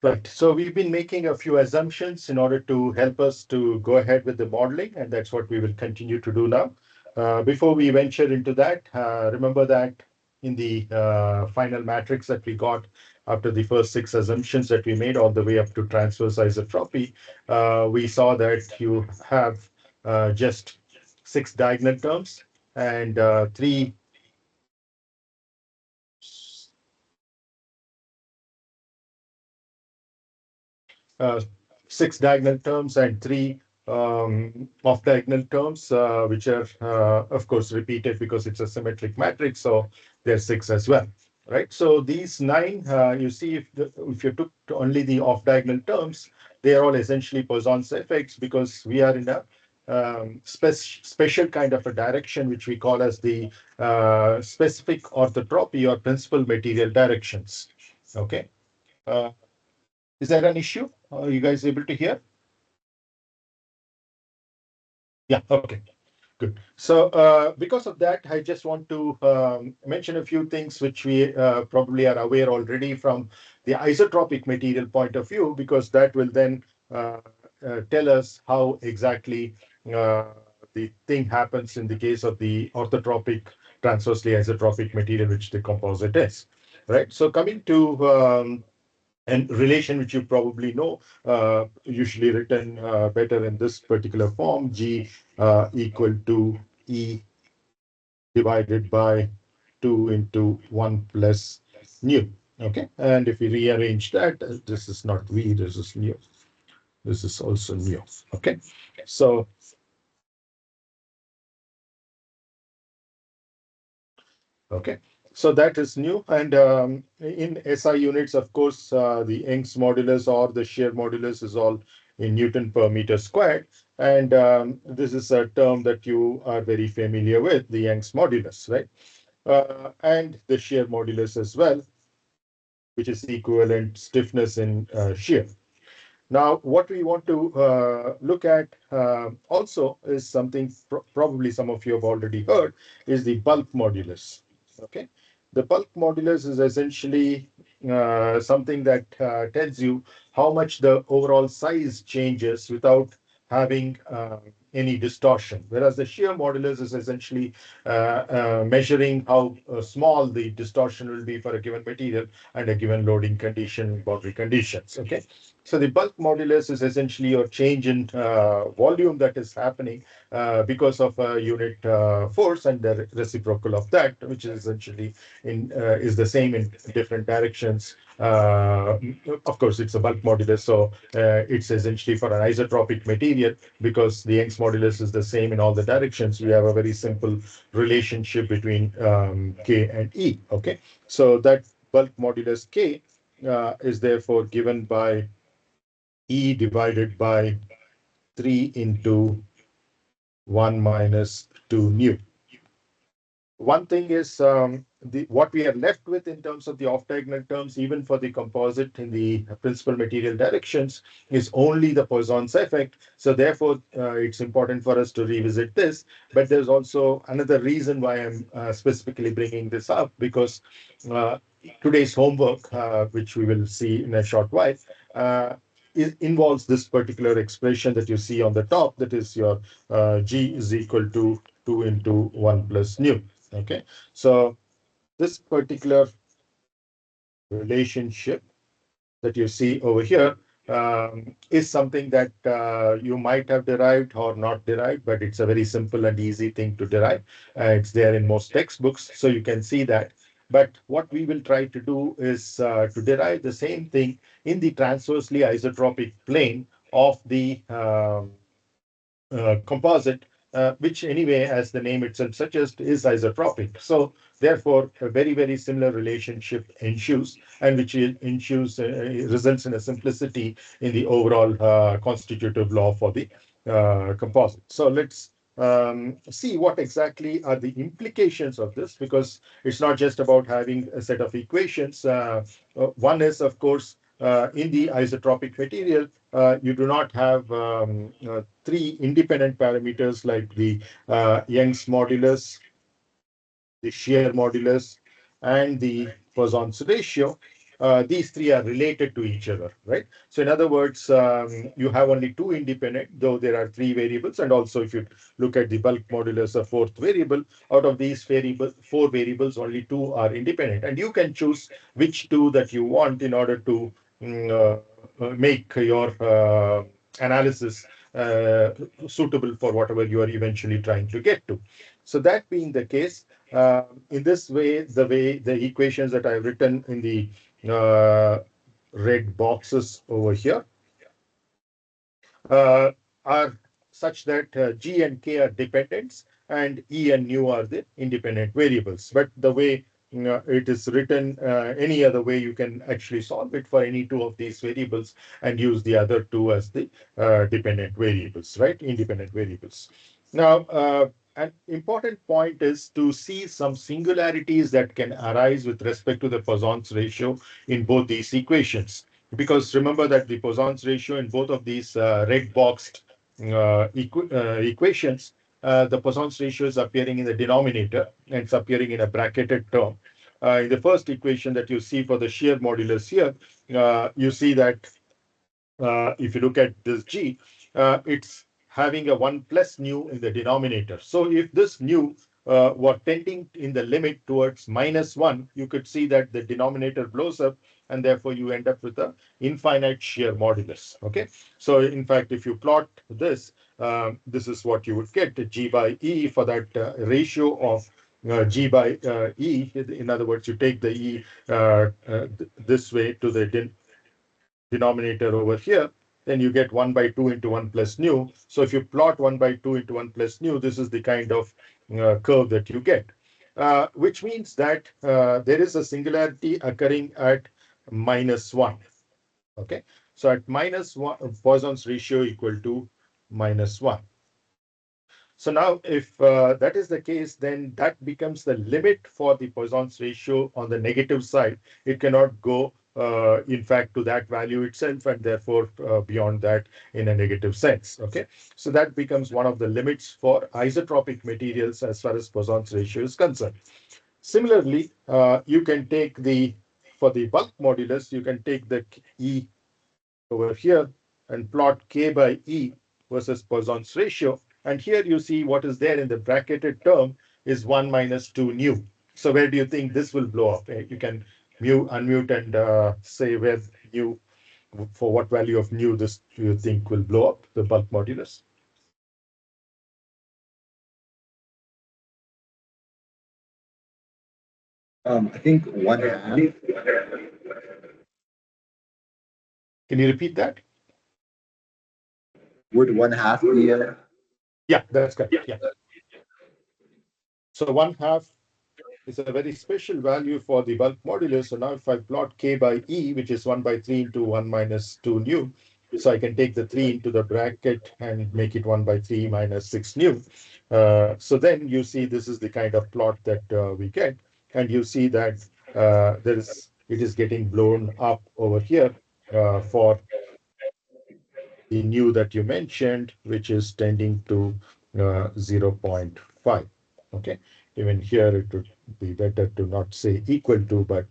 Right. So we've been making a few assumptions in order to help us to go ahead with the modeling, and that's what we will continue to do now. Before we venture into that, remember that in the final matrix that we got after the first six assumptions that we made all the way up to transverse isotropy, we saw that you have just six diagonal terms and three uh, six diagonal terms and three off diagonal terms, which are, of course, repeated because it's a symmetric matrix. So there's six as well, right? So these nine, you see, if you took only the off diagonal terms, they are all essentially Poisson's effects because we are in a special kind of a direction, which we call as the specific orthotropy or principal material directions. Okay. Uh, is there an issue? Are you guys able to hear? Yeah, okay, good. So because of that, I just want to mention a few things which we probably are aware already from the isotropic material point of view, because that will then tell us how exactly uh, the thing happens in the case of the orthotropic, transversely isotropic material, which the composite is, right? So coming to and relation which you probably know, usually written better in this particular form, G equal to E divided by 2 into 1 plus nu. Okay, and if we rearrange that, this is not V, this is nu. This is also nu. Okay, so okay, so that is new. And in SI units, of course, the Young's modulus or the shear modulus is all in Newton per meter squared. And this is a term that you are very familiar with, the Young's modulus, right? And the shear modulus as well, which is equivalent stiffness in shear. Now, what we want to look at also is something probably some of you have already heard, is the bulk modulus. Okay, the bulk modulus is essentially something that tells you how much the overall size changes without having any distortion, whereas the shear modulus is essentially measuring how small the distortion will be for a given material and a given loading condition, boundary conditions. Okay, so the bulk modulus is essentially your change in volume that is happening because of a unit force and the reciprocal of that, which is essentially is the same in different directions. Of course, it's a bulk modulus, so it's essentially for an isotropic material because the Young's modulus is the same in all the directions. We have a very simple relationship between K and E. Okay, so that bulk modulus K is therefore given by E divided by 3 into 1 minus 2 nu. One thing is what we are left with in terms of the off-diagonal terms, even for the composite in the principal material directions, is only the Poisson's effect. So therefore, it's important for us to revisit this. But there's also another reason why I'm specifically bringing this up, because uh, today's homework, which we will see in a short while, involves this particular expression that you see on the top, that is your G is equal to 2 into 1 plus nu. Okay, so this particular relationship that you see over here is something that you might have derived or not derived, but it's a very simple and easy thing to derive. It's there in most textbooks, so you can see that. But what we will try to do is to derive the same thing in the transversely isotropic plane of the composite, which anyway, as the name itself suggests, is isotropic. So therefore, a very, very similar relationship ensues, and which ensues results in a simplicity in the overall constitutive law for the composite. So let's see what exactly are the implications of this, because it's not just about having a set of equations. One is, of course, in the isotropic material, you do not have three independent parameters like the Young's modulus, the shear modulus, and the Poisson's ratio. these three are related to each other, right? So in other words, you have only two independent, though there are three variables. And also, if you look at the bulk modulus, a fourth variable, out of these four variables, only two are independent. And you can choose which two that you want in order to make your analysis suitable for whatever you are eventually trying to get to. So that being the case, in this way, the equations that I've written in the red boxes over here uh, are such that G and K are dependents and E and nu are the independent variables. But the way it is written, any other way, you can actually solve it for any two of these variables and use the other two as the dependent variables, right? Independent variables. Now, an important point is to see some singularities that can arise with respect to the Poisson's ratio in both these equations. Because remember that the Poisson's ratio in both of these red boxed equations, the Poisson's ratio is appearing in the denominator and it's appearing in a bracketed term. In the first equation that you see for the shear modulus here, you see that if you look at this G, it's having a 1 plus nu in the denominator. So if this nu were tending in the limit towards -1, you could see that the denominator blows up and therefore you end up with a infinite shear modulus. Okay. So in fact, if you plot this, this is what you would get, G by E for that ratio of G by E. In other words, you take the E this way to the denominator over here, then you get 1 by 2 into 1 plus nu. So if you plot 1 by 2 into 1 plus nu, this is the kind of curve that you get, which means that there is a singularity occurring at -1. Okay, so at -1, Poisson's ratio equal to -1. So now, if that is the case, then that becomes the limit for the Poisson's ratio on the negative side. It cannot go, in fact, to that value itself, and therefore beyond that in a negative sense. Okay, so that becomes one of the limits for isotropic materials as far as Poisson's ratio is concerned. Similarly, you can take for the bulk modulus, you can take the E over here and plot K by E versus Poisson's ratio. And here you see what is there in the bracketed term is 1 minus 2 nu. So where do you think this will blow up? You can unmute and say where nu, for what value of nu this do you think will blow up, the bulk modulus? I think 1/2. Can you repeat that? Would 1/2 be Yeah, that's correct. Yeah. So 1/2 is a very special value for the bulk modulus. So now if I plot K by E, which is 1 by 3 into 1 minus 2 nu, so I can take the 3 into the bracket and make it 1 by 3 minus 6 nu. So then you see this is the kind of plot that we get. And you see that it is getting blown up over here for the nu that you mentioned, which is tending to 0.5. Okay, even here it would be better to not say equal to, but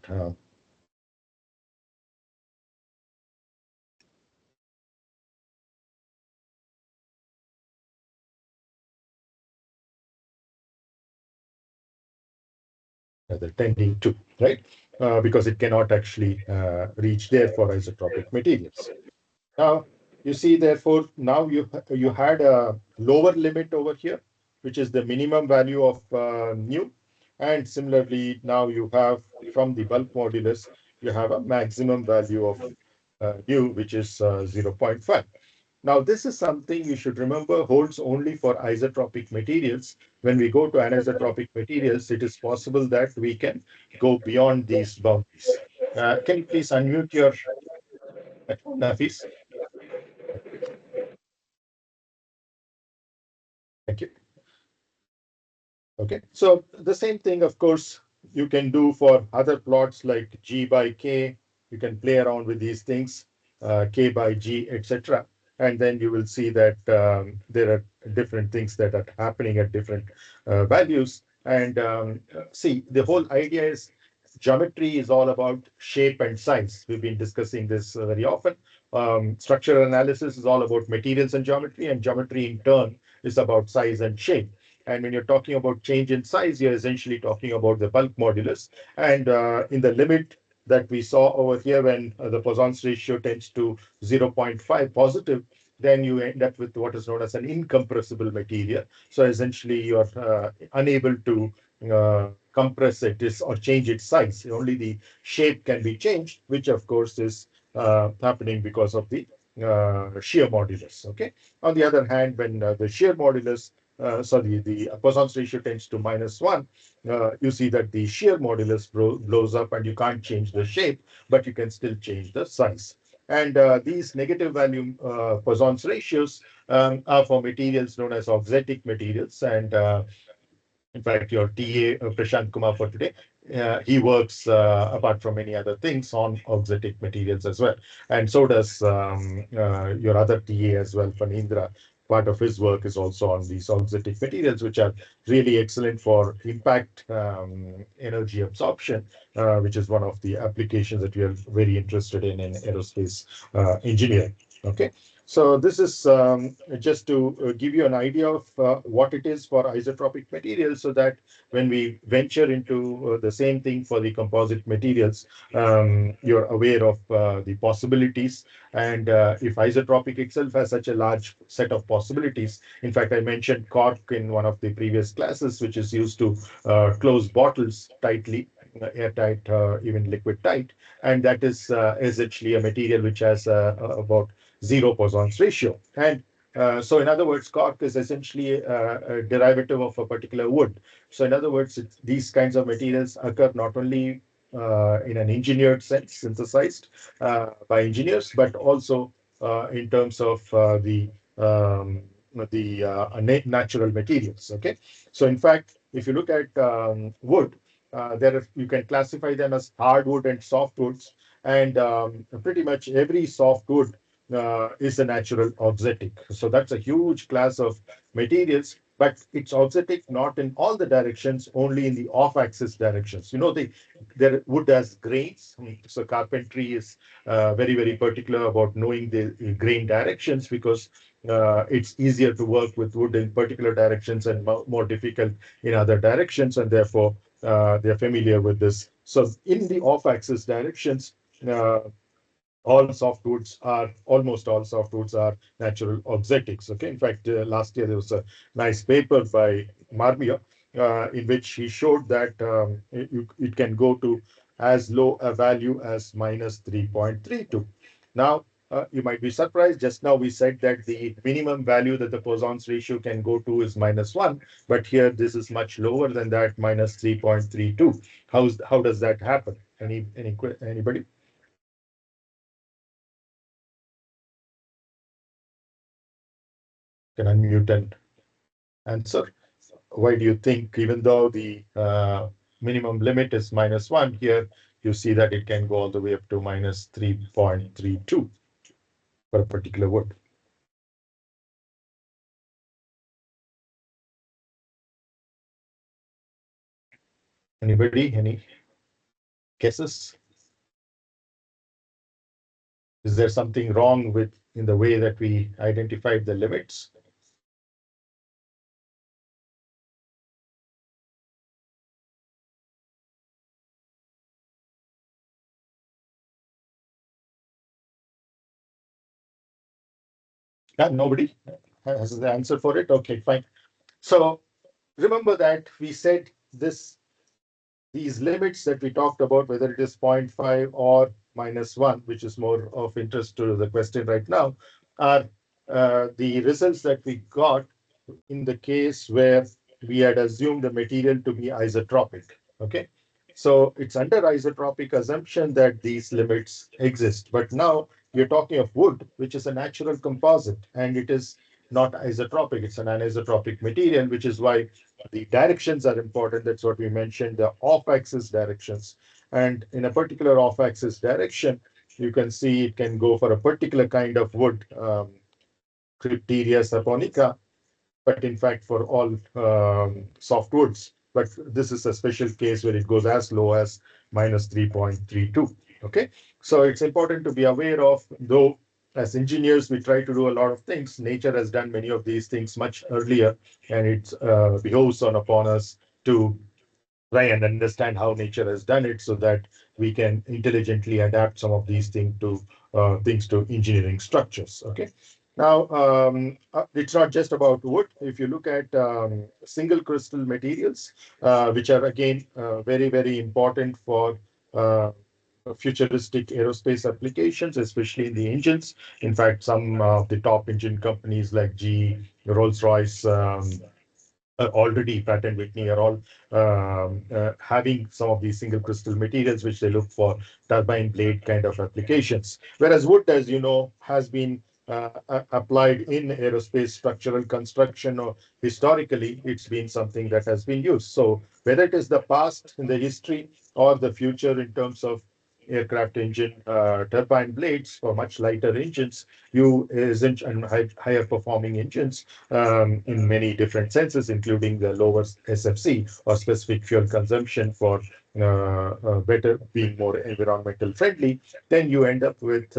rather tending to, right? Because it cannot actually reach there for isotropic materials. Now, you see, therefore, now you had a lower limit over here, which is the minimum value of nu. And similarly, now you have from the bulk modulus, you have a maximum value of nu, which is 0.5. Now, this is something you should remember holds only for isotropic materials. When we go to anisotropic materials, it is possible that we can go beyond these boundaries. Can you please unmute your Nafis? Thank you. Okay, so the same thing, of course, you can do for other plots like G by K. You can play around with these things, K by G, etc. And then you will see that there are different things that are happening at different values. And see, the whole idea is geometry is all about shape and size. We've been discussing this very often. Structural analysis is all about materials and geometry in turn is about size and shape. And when you're talking about change in size, you're essentially talking about the bulk modulus. And in the limit that we saw over here, when the Poisson's ratio tends to 0.5 positive, then you end up with what is known as an incompressible material. So essentially, you're unable to compress it is or change its size. Only the shape can be changed, which of course is happening because of the shear modulus. Okay. On the other hand, when the shear modulus, sorry, the Poisson's ratio tends to -1, you see that the shear modulus blows up and you can't change the shape, but you can still change the size. And these negative value Poisson's ratios are for materials known as auxetic materials. And in fact, your TA, Prashant Kumar, for today, he works, apart from many other things, on auxetic materials as well. And so does your other TA as well, Fanindra. Part of his work is also on these auxetic materials, which are really excellent for impact energy absorption, which is one of the applications that we are very interested in aerospace engineering. Okay. So this is just to give you an idea of what it is for isotropic materials, so that when we venture into the same thing for the composite materials, you're aware of the possibilities. And if isotropic itself has such a large set of possibilities, in fact, I mentioned cork in one of the previous classes, which is used to close bottles tightly, airtight, even liquid tight. And that is essentially a material which has about zero Poisson's ratio. And so, in other words, cork is essentially a derivative of a particular wood. So, in other words, these kinds of materials occur not only in an engineered sense, synthesized by engineers, but also in terms of um, natural materials. Okay, so in fact, if you look at wood, you can classify them as hardwood and softwoods, and pretty much every softwood is a natural auxetic. So that's a huge class of materials, but it's auxetic not in all the directions, only in the off-axis directions. You know, the wood has grains. So carpentry is very, very particular about knowing the grain directions, because it's easier to work with wood in particular directions and more difficult in other directions, and therefore they're familiar with this. So in the off-axis directions, uh, almost all softwoods are natural auxetics. Okay. In fact, last year there was a nice paper by Marmia in which he showed that it can go to as low a value as -3.32. Now, you might be surprised. Just now we said that the minimum value that the Poisson's ratio can go to is -1, but here this is much lower than that, -3.32. How does that happen? Anybody? Can unmute and answer. Why do you think, even though the minimum limit is -1, here you see that it can go all the way up to -3.32 for a particular word? Anybody? Any guesses? Is there something wrong with in the way that we identified the limits? Yeah, nobody has the answer for it. Okay, fine. So remember that we said these limits that we talked about, whether it is 0.5 or -1, which is more of interest to the question right now, are the results that we got in the case where we had assumed the material to be isotropic. Okay. So it's under isotropic assumption that these limits exist. But now we're talking of wood, which is a natural composite, and it is not isotropic. It's an anisotropic material, which is why the directions are important. That's what we mentioned, the off-axis directions. And in a particular off-axis direction, you can see it can go for a particular kind of wood, Crypteria saponica, but in fact for all softwoods. But this is a special case where it goes as low as minus 3.32. Okay, so it's important to be aware of, though as engineers we try to do a lot of things, nature has done many of these things much earlier, and it behoves on upon us to try and understand how nature has done it so that we can intelligently adapt some of these things to engineering structures. Okay. Now, it's not just about wood. If you look at single crystal materials, which are again very, very important for futuristic aerospace applications, especially in the engines. In fact, some of the top engine companies like GE, Rolls-Royce, already Pratt and Whitney are all having some of these single crystal materials which they look for turbine blade kind of applications. Whereas wood, as you know, has been applied in aerospace structural construction, or historically it's been something that has been used. So whether it is the past in the history or the future in terms of aircraft engine turbine blades for much lighter engines, you isn't and higher performing engines in many different senses, including the lower SFC or specific fuel consumption for better being more environmental friendly, then you end up with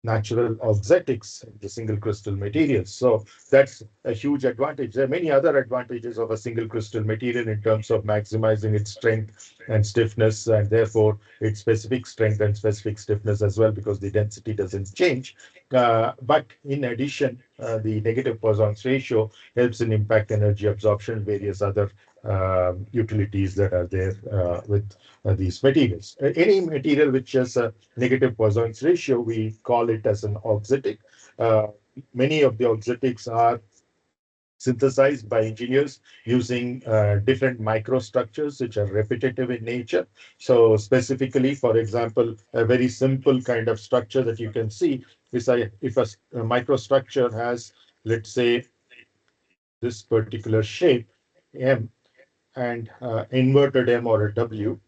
natural auxetics, the single crystal materials. So that's a huge advantage. There are many other advantages of a single crystal material in terms of maximizing its strength and stiffness, and therefore its specific strength and specific stiffness as well, because the density doesn't change. But in addition, the negative Poisson's ratio helps in impact energy absorption, various other utilities that are there with these materials. Any material which has a negative Poisson's ratio, we call it as an auxetic. Uh, Many of the auxetics are synthesized by engineers using different microstructures which are repetitive in nature. So specifically, for example, a very simple kind of structure that you can see is if a microstructure has, let's say, this particular shape, M, and inverted M or a W,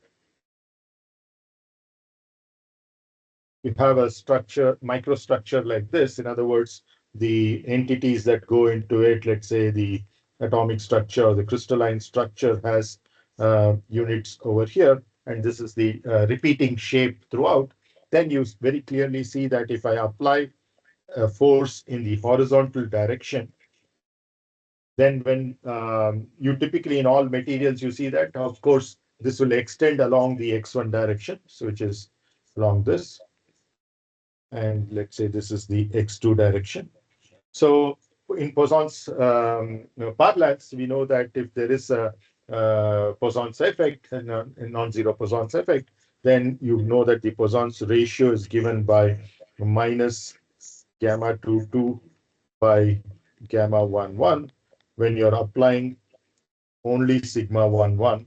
you have a structure, microstructure like this. In other words, the entities that go into it, let's say the atomic structure or the crystalline structure, has units over here, and this is the repeating shape throughout. Then you very clearly see that if I apply a force in the horizontal direction, then when you typically in all materials, you see that, of course, this will extend along the x1 direction, so which is along this. And let's say this is the x2 direction. So in Poisson's parlance, we know that if there is a Poisson's effect and a non-zero Poisson's effect, then you know that the Poisson's ratio is given by minus gamma 22 by gamma 11 when you're applying only sigma 11.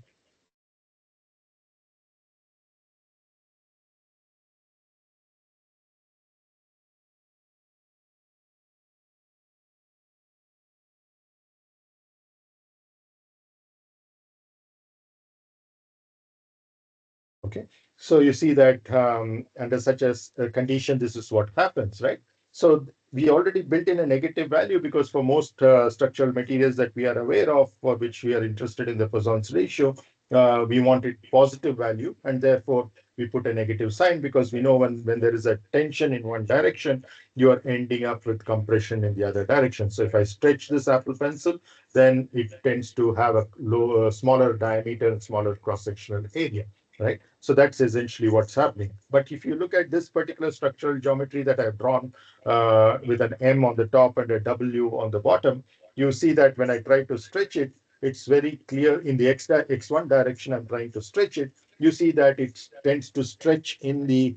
Okay, so you see that under such a condition, this is what happens, right? So we already built in a negative value because for most structural materials that we are aware of, for which we are interested in the Poisson's ratio, we wanted positive value, and therefore we put a negative sign because we know when there is a tension in one direction, you are ending up with compression in the other direction. So if I stretch this Apple pencil, then it tends to have a smaller diameter and smaller cross-sectional area, right? So that's essentially what's happening. But if you look at this particular structural geometry that I've drawn with an M on the top and a W on the bottom, you see that when I try to stretch it, it's very clear in the x1 direction I'm trying to stretch it. You see that it tends to stretch in the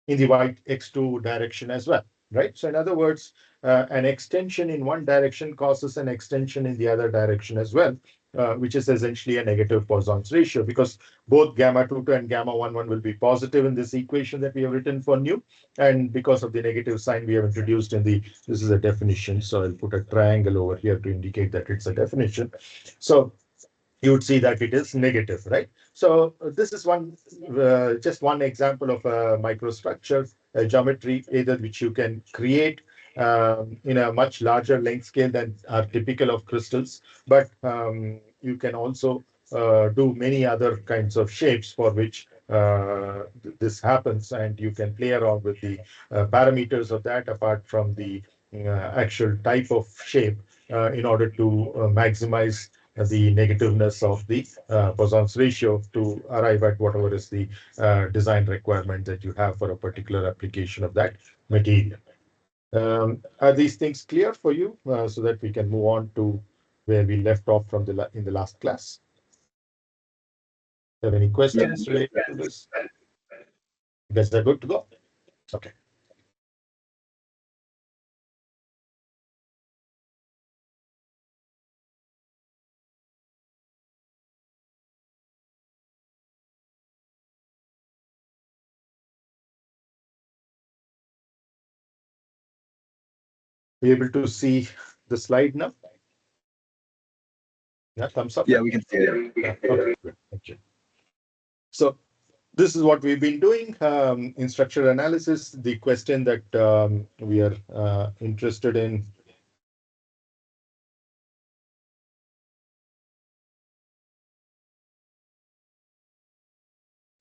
white x2 direction as well, right? So in other words, an extension in one direction causes an extension in the other direction as well, which is essentially a negative Poisson's ratio, because both gamma 22 and gamma 11 will be positive in this equation that we have written for nu. And because of the negative sign we have introduced in the, this is a definition. So I'll put a triangle over here to indicate that it's a definition. So you would see that it is negative, right? So this is just one example of a microstructure, a geometry, either which you can create in a much larger length scale than are typical of crystals. But you can also do many other kinds of shapes for which this happens, and you can play around with the parameters of that apart from the actual type of shape in order to maximize the negativeness of the Poisson's ratio to arrive at whatever is the design requirement that you have for a particular application of that material. Are these things clear for you so that we can move on to where we left off from in the last class? Have any Yeah. questions related to this? You guys are good to go? Okay. Be able to see the slide now? Yeah, thumbs up. Yeah, we can see it. Yeah. Okay, good. Thank you. So this is what we've been doing in structural analysis. The question that we are interested in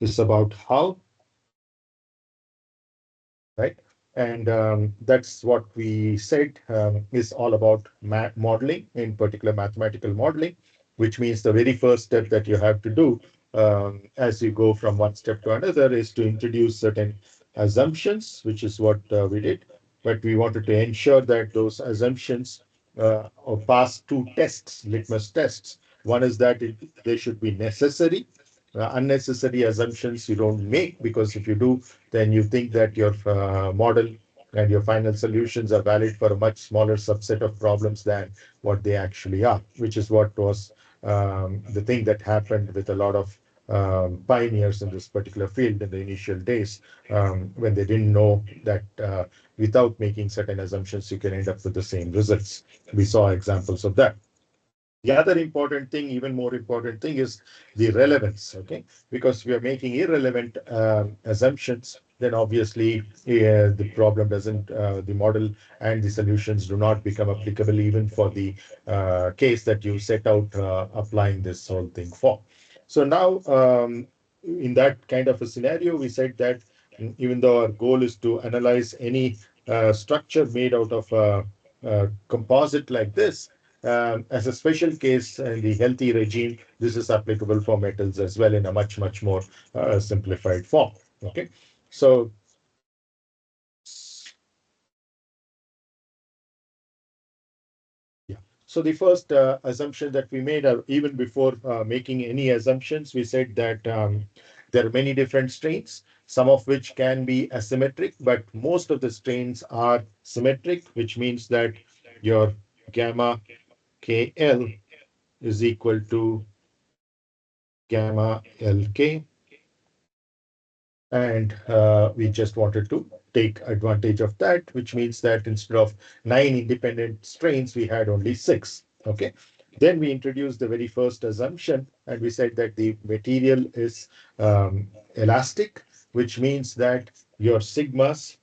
is about how, right? And that's what we said is all about modeling, in particular mathematical modeling, which means the very first step that you have to do as you go from one step to another is to introduce certain assumptions, which is what we did. But we wanted to ensure that those assumptions pass two tests, litmus tests. One is that they should be necessary. Unnecessary assumptions you don't make, because if you do, then you think that your model and your final solutions are valid for a much smaller subset of problems than what they actually are, which is what was the thing that happened with a lot of pioneers in this particular field in the initial days, when they didn't know that without making certain assumptions, you can end up with the same results. We saw examples of that. The other important thing, even more important thing, is the relevance, okay? Because we are making irrelevant assumptions, then obviously the problem doesn't, the model and the solutions do not become applicable even for the case that you set out applying this whole thing for. So now, in that kind of a scenario, we said that even though our goal is to analyze any structure made out of a composite like this, as a special case in the healthy regime, this is applicable for metals as well in a much, much more simplified form. Okay, so yeah. So the first assumption that we made, even before making any assumptions, we said that there are many different strains, some of which can be asymmetric, but most of the strains are symmetric, which means that your gamma KL is equal to gamma LK. And we just wanted to take advantage of that, which means that instead of 9 independent strains, we had only 6. Okay. Then we introduced the very first assumption, and we said that the material is elastic, which means that your sigmas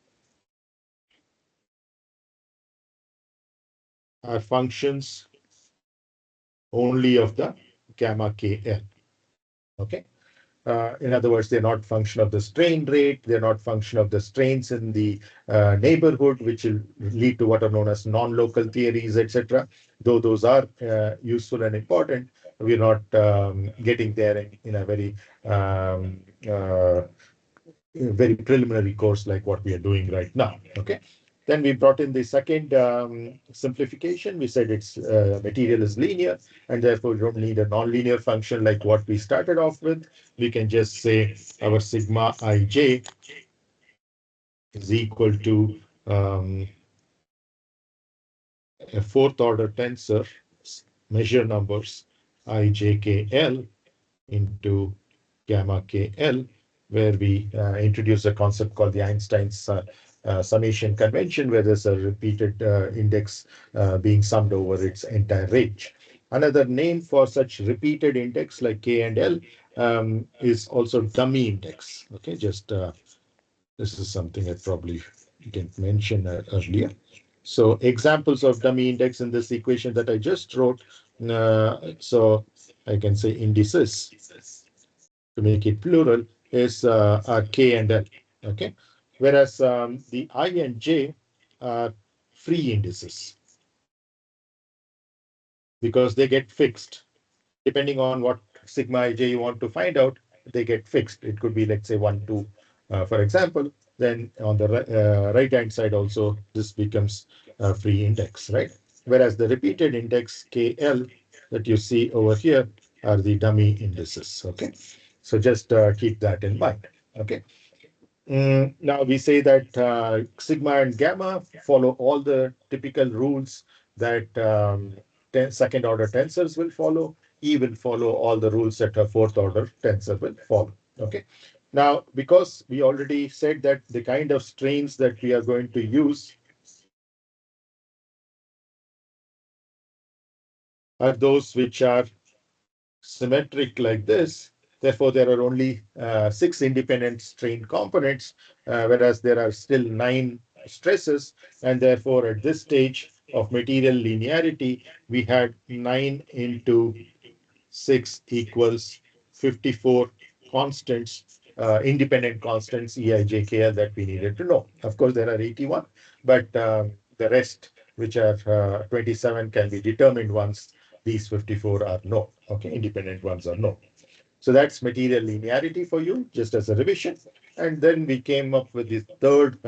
are functions only of the gamma KL. Okay. In other words, they're not function of the strain rate, they're not function of the strains in the neighborhood, which will lead to what are known as non-local theories, etc. Though those are useful and important, we're not getting there in a very preliminary course like what we are doing right now. Okay. Then we brought in the second simplification. We said its material is linear, and therefore we don't need a nonlinear function like what we started off with. We can just say our sigma ij is equal to a fourth order tensor, measure numbers ijkl into gamma KL, where we introduce a concept called the Einstein's summation convention, where there's a repeated index being summed over its entire range. Another name for such repeated index like K and L is also dummy index. Okay, just this is something I probably didn't mention earlier. So examples of dummy index in this equation that I just wrote. So I can say indices to make it plural is are K and L. Okay. Whereas the I and J are free indices because they get fixed. Depending on what sigma ij you want to find out, they get fixed. It could be, let's say, 1, 2, for example. Then on the right hand side also, this becomes a free index, right? Whereas the repeated index KL that you see over here are the dummy indices, okay? So just keep that in mind, okay? Now we say that sigma and gamma follow all the typical rules that second order tensors will follow. E will follow all the rules that a fourth order tensor will follow. Okay. Now, because we already said that the kind of strains that we are going to use are those which are symmetric like this. Therefore, there are only 6 independent strain components, whereas there are still 9 stresses. And therefore, at this stage of material linearity, we had 9 into 6 equals 54 constants, independent constants, EIJKL, that we needed to know. Of course, there are 81, but the rest, which are 27, can be determined once these 54 are known. Okay, independent ones are known. So that's material linearity for you, just as a revision. And then we came up with the third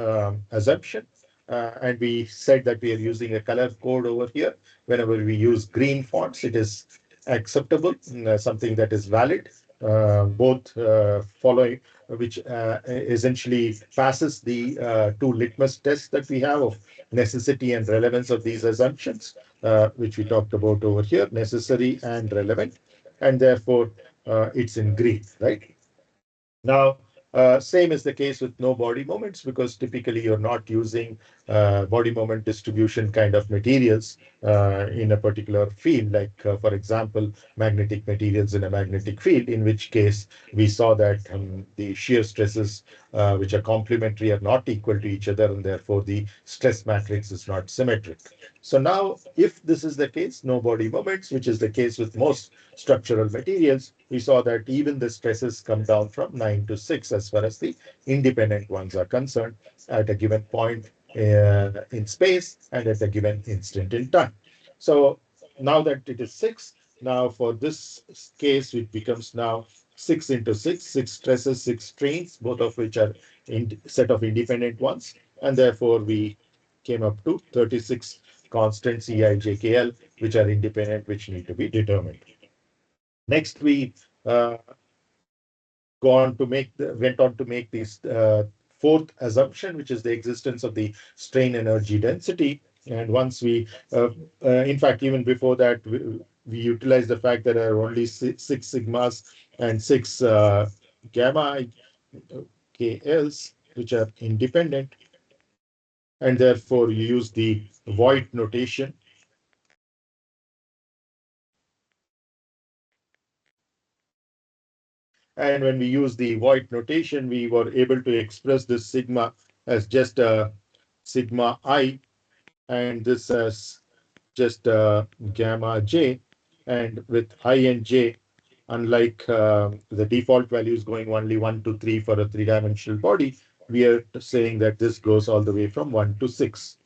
assumption. And we said that we are using a color code over here. Whenever we use green fonts, it is acceptable, something that is valid, both following, which essentially passes the two litmus tests that we have of necessity and relevance of these assumptions, which we talked about over here, necessary and relevant. And therefore, it's in green, right? Now, same is the case with no body moments, because typically you're not using body moment distribution kind of materials in a particular field, like, for example, magnetic materials in a magnetic field, in which case we saw that the shear stresses, which are complementary, are not equal to each other, and therefore the stress matrix is not symmetric. So now, if this is the case, no body moments, which is the case with most structural materials, we saw that even the stresses come down from 9 to 6 as far as the independent ones are concerned at a given point in space and at a given instant in time. So now that it is 6, now for this case, it becomes now 6 into 6, 6 stresses, 6 strains, both of which are in set of independent ones. And therefore, we came up to 36 constants EIJKL, which are independent, which need to be determined. Next, we went on to make this fourth assumption, which is the existence of the strain energy density. And once in fact, even before that, we utilized the fact that there are only six sigmas and six gamma KLs, which are independent. And therefore, you use the void notation. And when we use the void notation, we were able to express this sigma as just a sigma I, and this as just gamma j. And with I and j, unlike the default values going only 1 to 3 for a three-dimensional body, we are saying that this goes all the way from 1 to 6.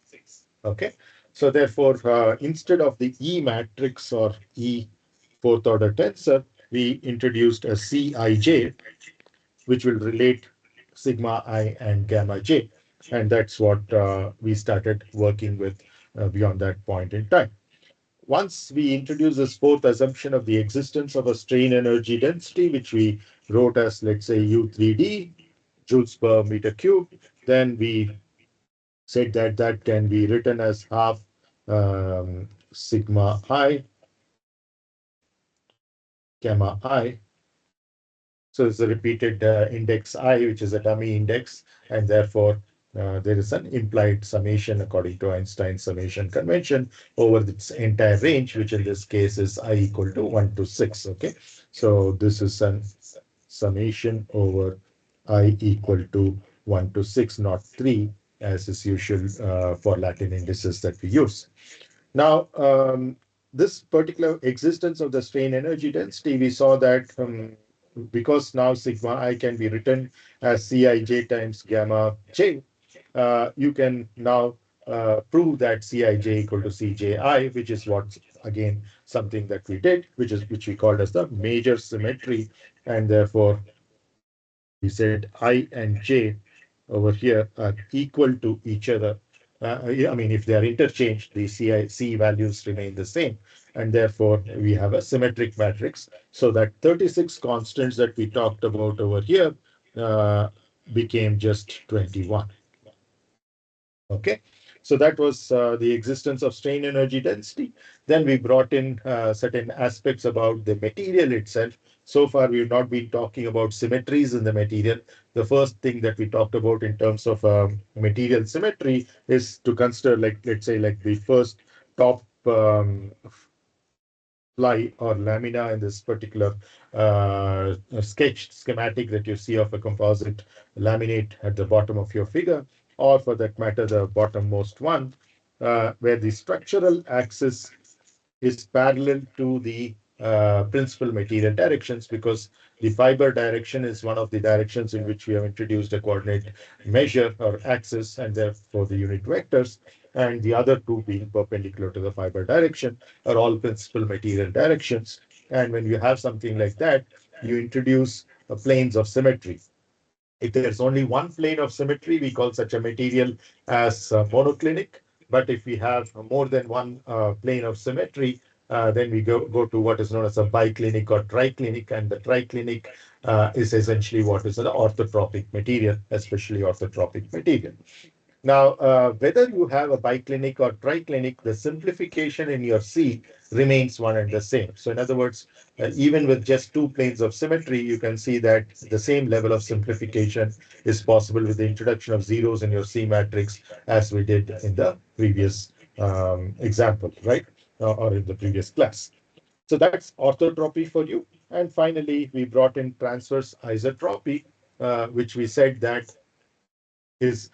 Okay. So therefore, instead of the E matrix or E fourth order tensor, we introduced a Cij, which will relate sigma I and gamma j. And that's what we started working with beyond that point in time. Once we introduce this fourth assumption of the existence of a strain energy density, which we wrote as, let's say, U3D, joules per meter cube, then we said that that can be written as half sigma I, gamma I. So it's a repeated index I, which is a dummy index, and therefore there is an implied summation according to Einstein's summation convention over this entire range, which in this case is I equal to 1 to 6. Okay, so this is an summation over I equal to 1 to 6, not 3. as is usual for Latin indices that we use. Now, this particular existence of the strain energy density, we saw that because now sigma I can be written as Cij times gamma j, you can now prove that Cij equal to Cji, which is what, again, something that we did, which we called as the major symmetry, and therefore we said I and j over here are equal to each other. I mean, if they are interchanged, the C values remain the same, and therefore we have a symmetric matrix. So that 36 constants that we talked about over here uh, became just 21. Okay, so that was the existence of strain energy density. Then we brought in certain aspects about the material itself. So far, we've not been talking about symmetries in the material. The first thing that we talked about in terms of material symmetry is to consider, like, let's say, like the first top ply or lamina in this particular sketch schematic that you see of a composite laminate at the bottom of your figure, or for that matter, the bottommost one, where the structural axis is parallel to the principal material directions, because the fiber direction is one of the directions in which we have introduced a coordinate measure or axis, and therefore the unit vectors, and the other two being perpendicular to the fiber direction are all principal material directions. And when you have something like that, you introduce planes of symmetry. If there's only one plane of symmetry, we call such a material as monoclinic. But if we have more than one plane of symmetry, then we go to what is known as a biclinic or triclinic. And the triclinic is essentially what is an orthotropic material, especially orthotropic material. Now, whether you have a biclinic or triclinic, the simplification in your C remains one and the same. So in other words, even with just two planes of symmetry, you can see that the same level of simplification is possible with the introduction of zeros in your C matrix as we did in the previous example, right? Or in the previous class. So that's orthotropy for you. And finally, we brought in transverse isotropy, which we said that is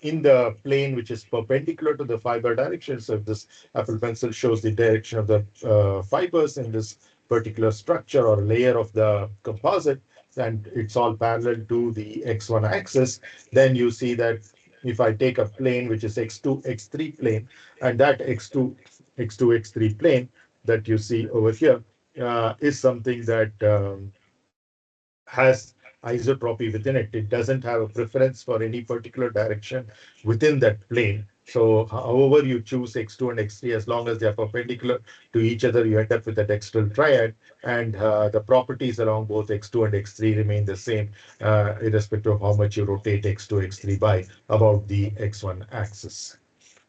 in the plane which is perpendicular to the fiber direction. So if this Apple pencil shows the direction of the fibers in this particular structure or layer of the composite, and it's all parallel to the x1 axis, then you see that if I take a plane which is x2, x3 plane, and that x2, x2, x3 plane that you see over here is something that has isotropy within it. It doesn't have a preference for any particular direction within that plane. So however you choose x2 and x3, as long as they are perpendicular to each other, you end up with a dextral triad. And the properties along both x2 and x3 remain the same, irrespective of how much you rotate x2, x3 by about the x1 axis.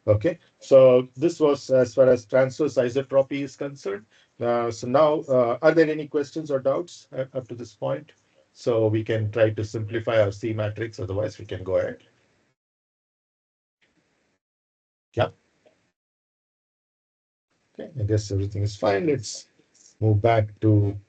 Okay, so this was as far as transverse isotropy is concerned. So now, are there any questions or doubts up to this point? So we can try to simplify our C matrix. Otherwise, we can go ahead. Yeah. Okay. I guess everything is fine. Let's move back to.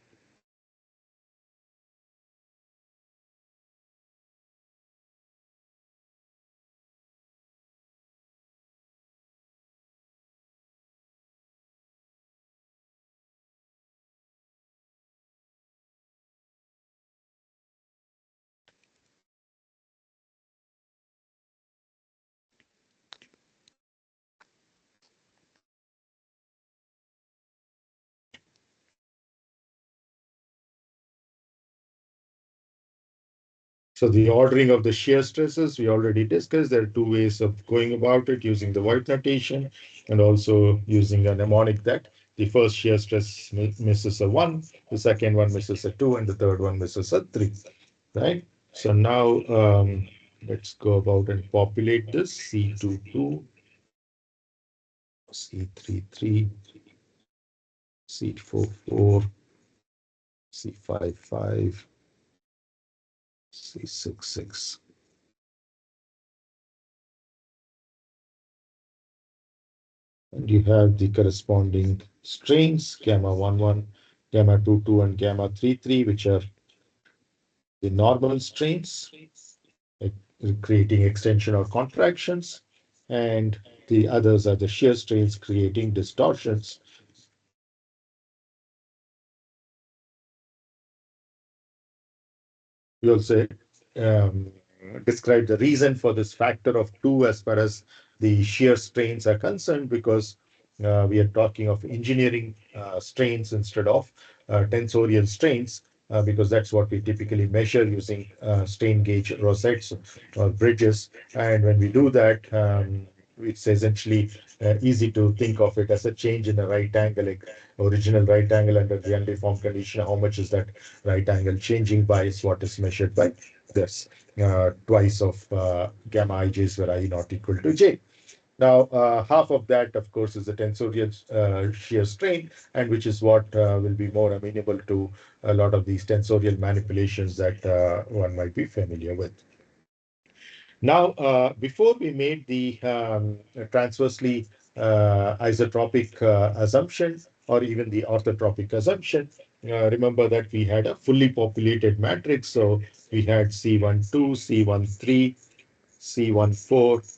So the ordering of the shear stresses, we already discussed. There are two ways of going about it, using the Voigt notation and also using a mnemonic that the first shear stress misses a 1, the second one misses a 2, and the third one misses a 3, right? So now let's go about and populate this C22, C33, C44, C55, C66. And you have the corresponding strains, gamma 11, gamma 22, and gamma 33, which are the normal strains. Right? creating extension or contractions, and the others are the shear strains creating distortions. We also um, describe the reason for this factor of 2 as far as the shear strains are concerned, because we are talking of engineering strains instead of tensorial strains, because that's what we typically measure using strain gauge rosettes or bridges. And when we do that, it's essentially easy to think of it as a change in a right angle, like original right angle under the undeformed condition. How much is that right angle changing by is what is measured by this twice of gamma ij's where I not equal to j. Now, half of that, of course, is the tensorial shear strain, and which is what will be more amenable to a lot of these tensorial manipulations that one might be familiar with. Now, before we made the transversely isotropic assumption or even the orthotropic assumption, remember that we had a fully populated matrix. So we had C12, C13, C14,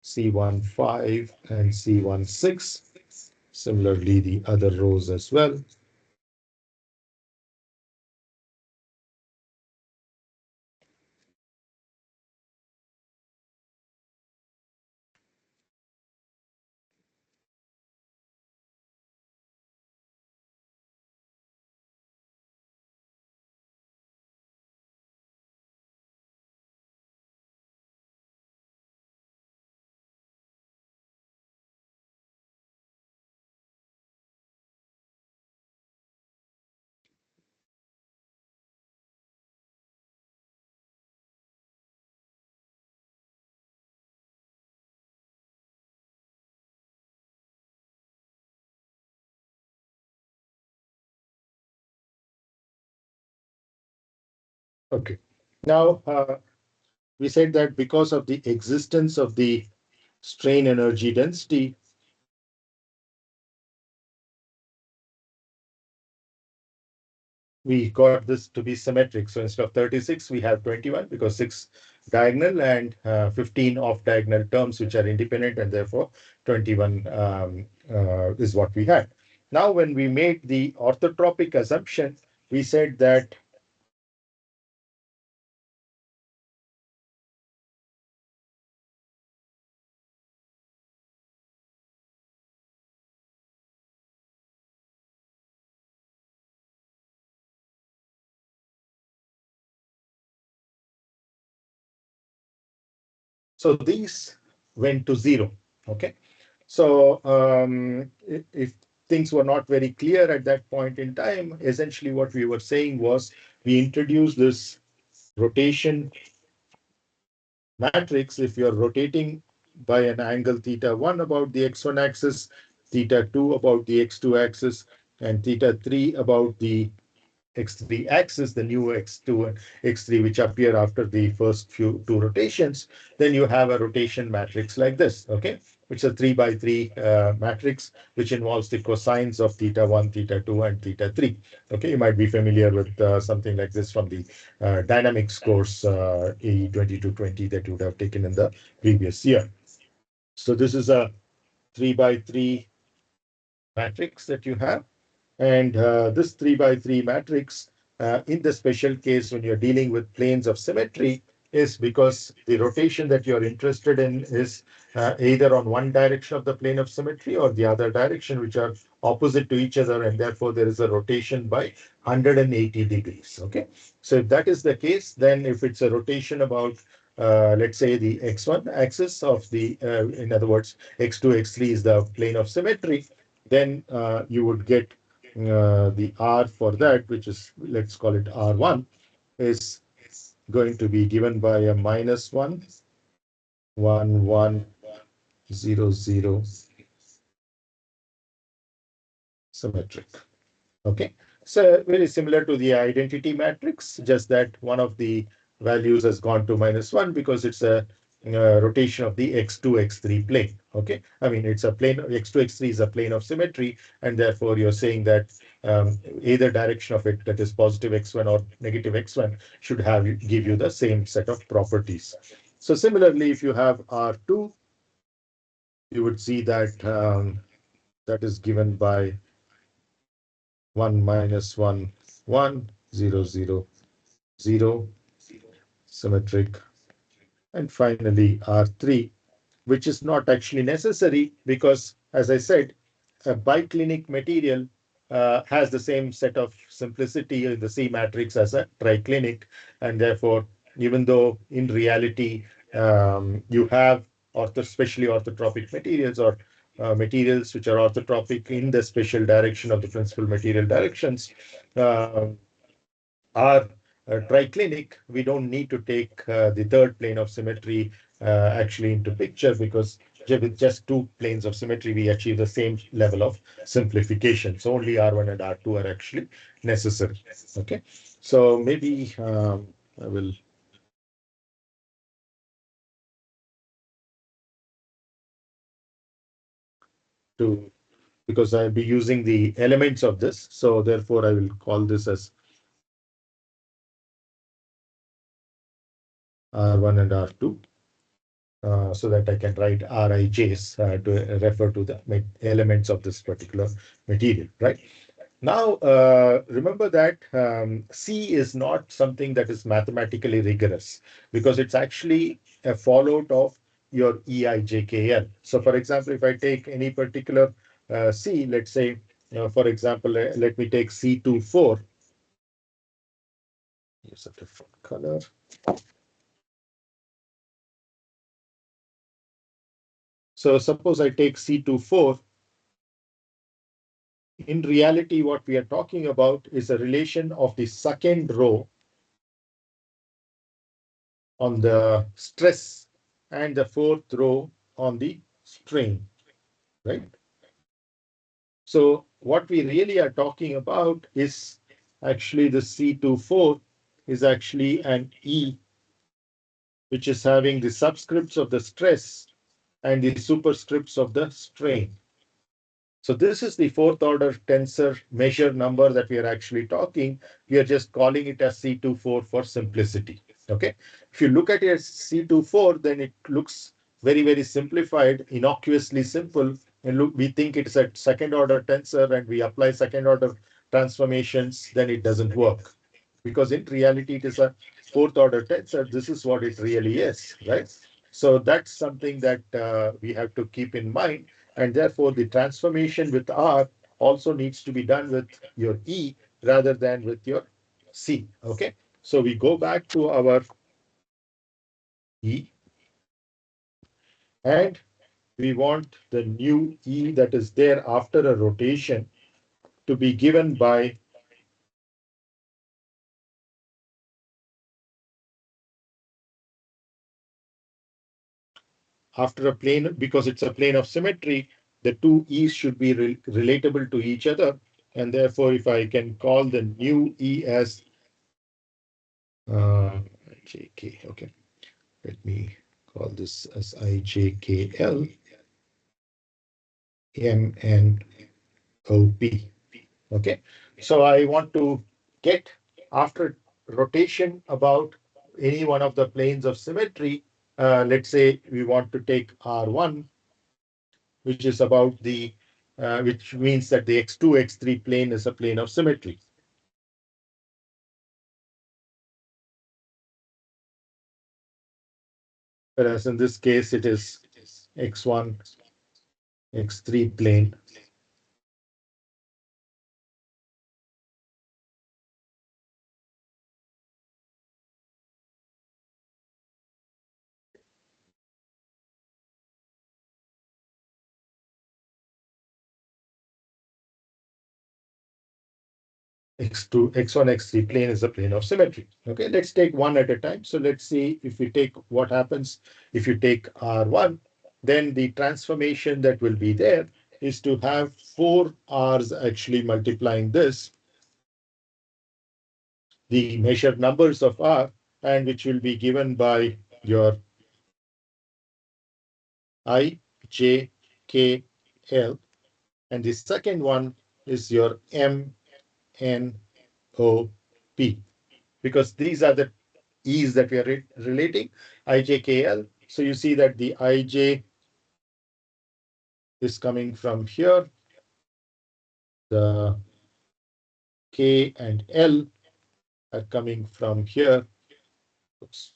C15, and C16. Similarly, the other rows as well. Okay. Now, we said that because of the existence of the strain energy density, we got this to be symmetric. So instead of 36, we have 21 because 6 diagonal and 15 off diagonal terms which are independent, and therefore 21 is what we had. Now, when we made the orthotropic assumption, we said that so these went to zero. Okay. So if things were not very clear at that point in time, essentially what we were saying was we introduced this rotation matrix. If you're rotating by an angle theta1 about the x1 axis, theta2 about the x2 axis, and theta3 about the x3 axis, the new x2 and x3, which appear after the first few two rotations, then you have a rotation matrix like this, okay? Which is a 3 by 3 matrix, which involves the cosines of theta1, theta2, and theta3. Okay, you might be familiar with something like this from the dynamics course AE2220 that you would have taken in the previous year. So this is a 3 by 3 matrix that you have. And this 3 by 3 matrix, in the special case when you're dealing with planes of symmetry, is because the rotation that you're interested in is either on one direction of the plane of symmetry or the other direction, which are opposite to each other, and therefore there is a rotation by 180 degrees. Okay, so if that is the case, then if it's a rotation about let's say the x1 axis of the, in other words, x2, x3 is the plane of symmetry, then you would get the R for that, which is, let's call it R1, is going to be given by a minus 1, 1, 1, 0, 0 symmetric. Okay, so very similar to the identity matrix, just that one of the values has gone to minus 1 because it's a rotation of the x2, x3 plane. Okay, I mean it's a plane. X2, x3 is a plane of symmetry, and therefore you're saying that either direction of it, that is positive x1 or negative x1, should give you the same set of properties. So similarly, if you have R2, you would see that that is given by 1 minus 1, 1, 0, 0, 0, symmetric, and finally R3, which is not actually necessary because, as I said, a biclinic material has the same set of simplicity in the C matrix as a triclinic, and therefore, even though in reality you have especially orthotropic materials or materials which are orthotropic in the special direction of the principal material directions, uh, are triclinic, we don't need to take the third plane of symmetry actually into picture because with just two planes of symmetry, we achieve the same level of simplification. So only R1 and R2 are actually necessary. Okay. So maybe I will do, because I'll be using the elements of this. So therefore, I will call this as R1 and R2. So that I can write Rijs to refer to the elements of this particular material, right? Now, remember that C is not something that is mathematically rigorous because it's actually a fallout of your EIJKL. So, for example, if I take any particular C, let's say, for example, let me take C24. Use a different color. So, suppose I take C24. In reality, what we are talking about is a relation of the second row on the stress and the fourth row on the strain, right? So what we really are talking about is actually the C24 is actually an E, which is having the subscripts of the stress and the superscripts of the strain. So this is the fourth order tensor measure number that we are actually talking. We are just calling it as C24 for simplicity. Okay. If you look at it as C24, then it looks very, very simplified, innocuously simple. And look, we think it's a second order tensor and we apply second order transformations, then it doesn't work. Because in reality, it is a fourth order tensor. This is what it really is, right? So that's something that we have to keep in mind, and therefore the transformation with R also needs to be done with your E rather than with your C. Okay, so we go back to our E and we want the new E that is there after a rotation to be given by after a plane, because it's a plane of symmetry, the two E's should be relatable to each other. And therefore, if I can call the new E as JK, okay, let me call this as IJKL MNOP. Okay, so I want to get after rotation about any one of the planes of symmetry. Let's say we want to take R1, which is about the which means that the x2, x3 plane is a plane of symmetry. Whereas in this case, it is x1, x3 plane. X2, x1, x3 plane is a plane of symmetry. Okay, let's take one at a time. So let's see if we take what happens if you take R1, then the transformation that will be there is to have four R's actually multiplying this, the measured numbers of R, and which will be given by your I, J, K, L. And the second one is your M, N, O, P. Because these are the E's that we are relating, I, J, K, L. So you see that the I, J is coming from here. The K and L are coming from here. Oops.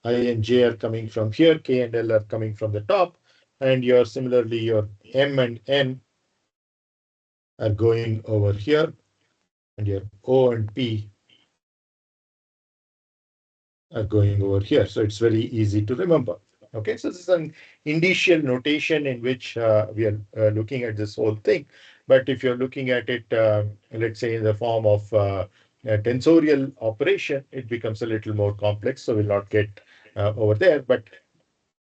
I and J are coming from here, K and L are coming from the top, and your similarly your M and N are going over here, and your O and P are going over here. So it's very easy to remember. Okay, so this is an initial notation in which we are looking at this whole thing. But if you're looking at it, let's say in the form of a tensorial operation, it becomes a little more complex. So we'll not get over there. But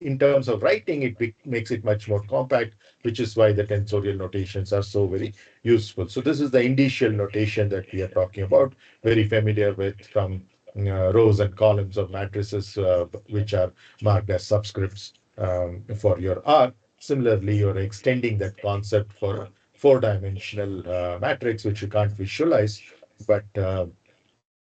in terms of writing, it makes it much more compact, which is why the tensorial notations are so very useful. So this is the initial notation that we are talking about, very familiar with from rows and columns of matrices, which are marked as subscripts for your R. Similarly, you're extending that concept for a four-dimensional matrix, which you can't visualize, but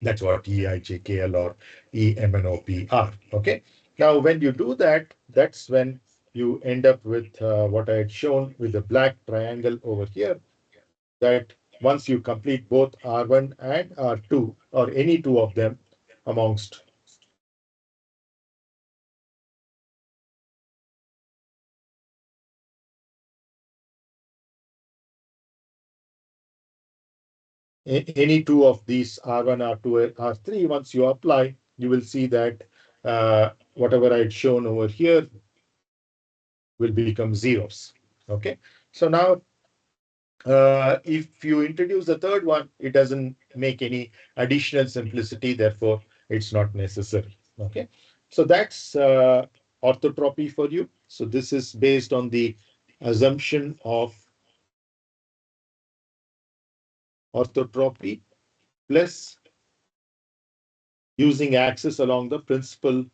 that's what EIJKL or EMNOP are. Okay. Now, when you do that, that's when you end up with what I had shown with the black triangle over here, that once you complete both R1 and R2, or any two of them amongst any two of these R1, R2, R3, once you apply, you will see that whatever I had shown over here will become zeros. Okay. So now if you introduce the third one, it doesn't make any additional simplicity, therefore it's not necessary. Okay, so that's orthotropy for you. So this is based on the assumption of orthotropy plus using axis along the principal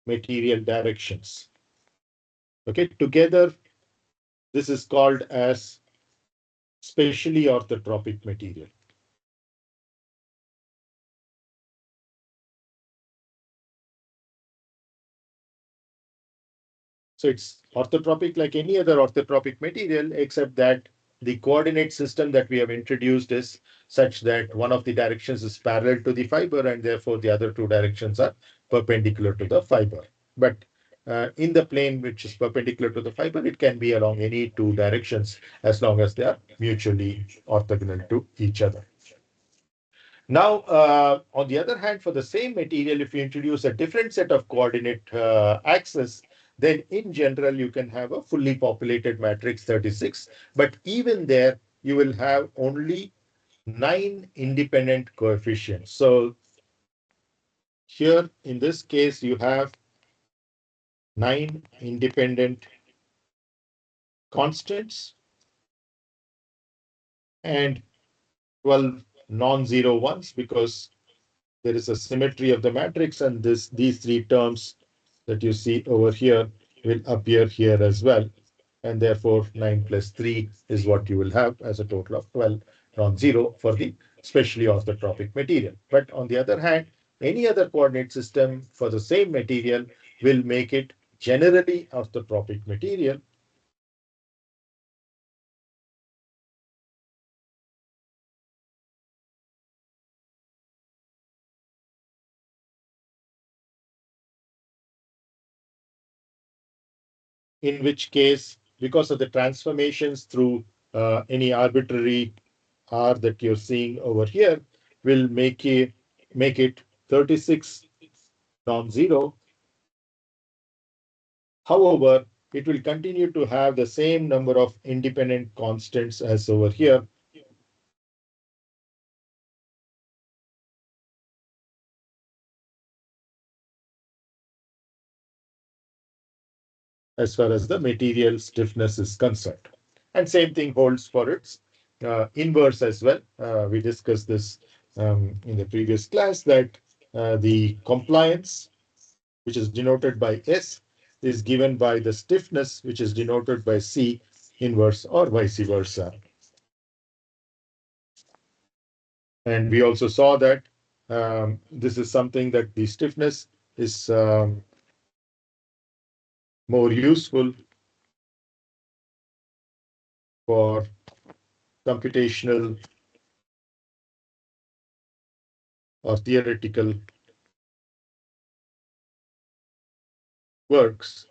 material directions. Okay, together this is called as specially orthotropic material. So it's orthotropic like any other orthotropic material, except that the coordinate system that we have introduced is such that one of the directions is parallel to the fiber, and therefore the other two directions are perpendicular to the fiber. But in the plane which is perpendicular to the fiber, it can be along any two directions as long as they are mutually orthogonal to each other. Now, on the other hand, for the same material, if you introduce a different set of coordinate axes, then in general, you can have a fully populated matrix 36. But even there, you will have only 9 independent coefficients. So here, in this case, you have 9 independent constants and 12 non-zero ones, because there is a symmetry of the matrix, and these three terms that you see over here will appear here as well. And therefore, 9 plus 3 is what you will have as a total of 12 non-zero for the specially orthotropic material. But on the other hand, any other coordinate system for the same material will make it generally orthotropic material. In which case, because of the transformations through any arbitrary R that you're seeing over here, will make it 36 non-zero. However, it will continue to have the same number of independent constants as over here. as far as the material stiffness is concerned. And same thing holds for its inverse as well. We discussed this in the previous class that the compliance, which is denoted by S, is given by the stiffness, which is denoted by C inverse or vice versa. And we also saw that this is something that the stiffness is more useful for computational or theoretical works.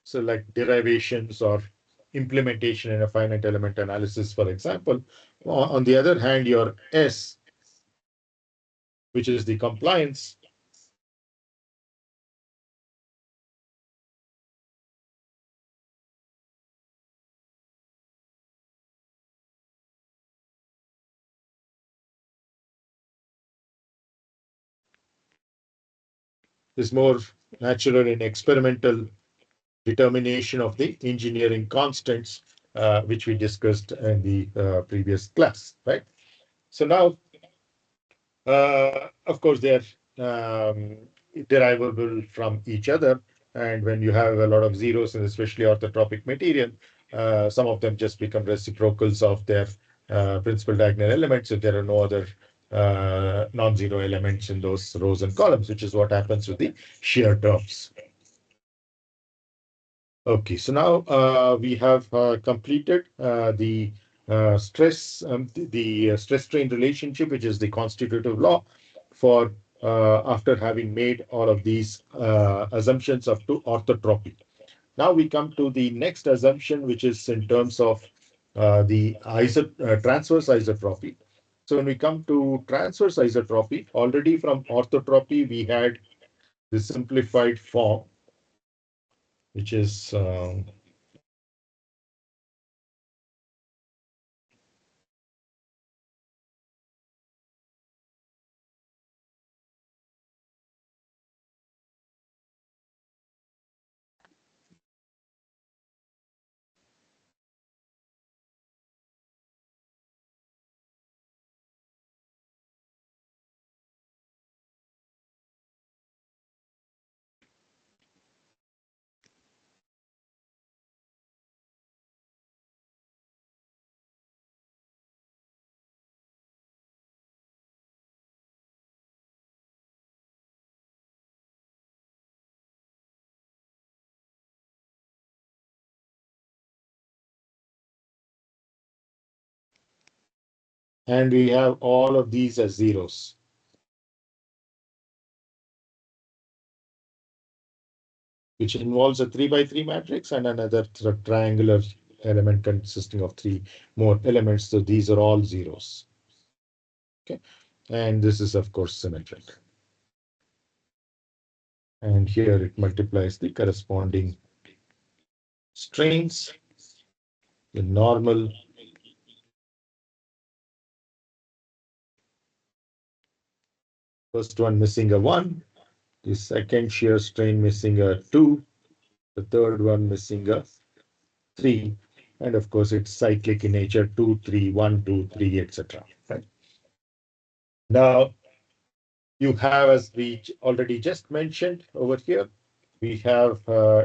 So, like derivations or implementation in a finite element analysis, for example. On the other hand, your S, which is the compliance, is more natural in experimental determination of the engineering constants, which we discussed in the previous class, right? So now, of course, they're derivable from each other. And when you have a lot of zeros, and especially orthotropic material, some of them just become reciprocals of their principal diagonal elements if there are no other non-zero elements in those rows and columns, which is what happens with the shear terms. Okay, so now we have completed the stress strain relationship, which is the constitutive law for after having made all of these assumptions up to orthotropy. Now we come to the next assumption, which is in terms of the transverse isotropy. So when we come to transverse isotropy, already from orthotropy, we had the simplified form, which is and we have all of these as zeros, which involves a 3 by 3 matrix and another triangular element consisting of three more elements. So these are all zeros. Okay. And this is, of course, symmetric. And here it multiplies the corresponding strains, the normal, first one missing a 1, the second shear strain missing a 2, the third one missing a 3, and of course it's cyclic in nature, 2, 3, 1, 2, 3, etc. Right? Now, you have, as we already just mentioned over here, we have,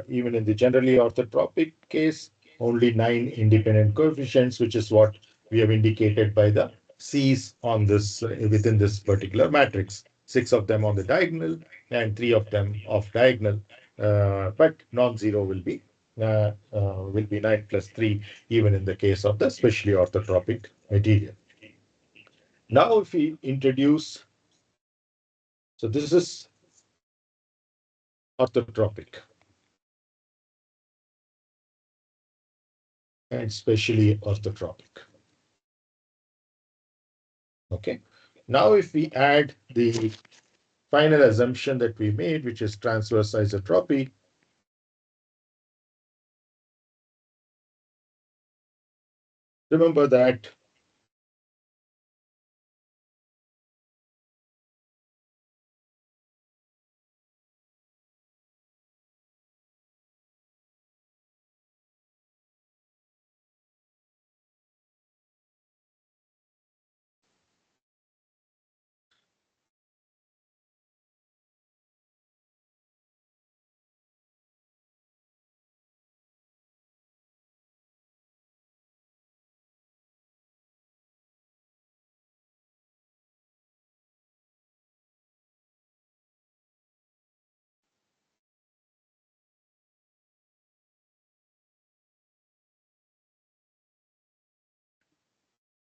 even in the generally orthotropic case, only 9 independent coefficients, which is what we have indicated by the C's on this within this particular matrix. 6 of them on the diagonal and 3 of them off diagonal, but non-zero will be 9 plus 3, even in the case of the specially orthotropic material. Now, if we introduce, so this is orthotropic and specially orthotropic. Okay. Now, if we add the final assumption that we made, which is transverse isotropy, remember that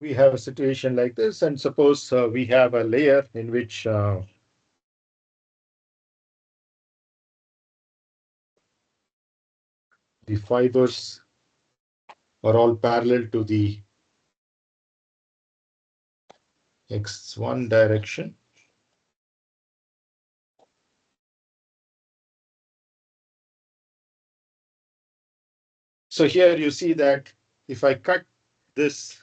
we have a situation like this, and suppose we have a layer in which the fibers are all parallel to the x1 direction. So here you see that if I cut this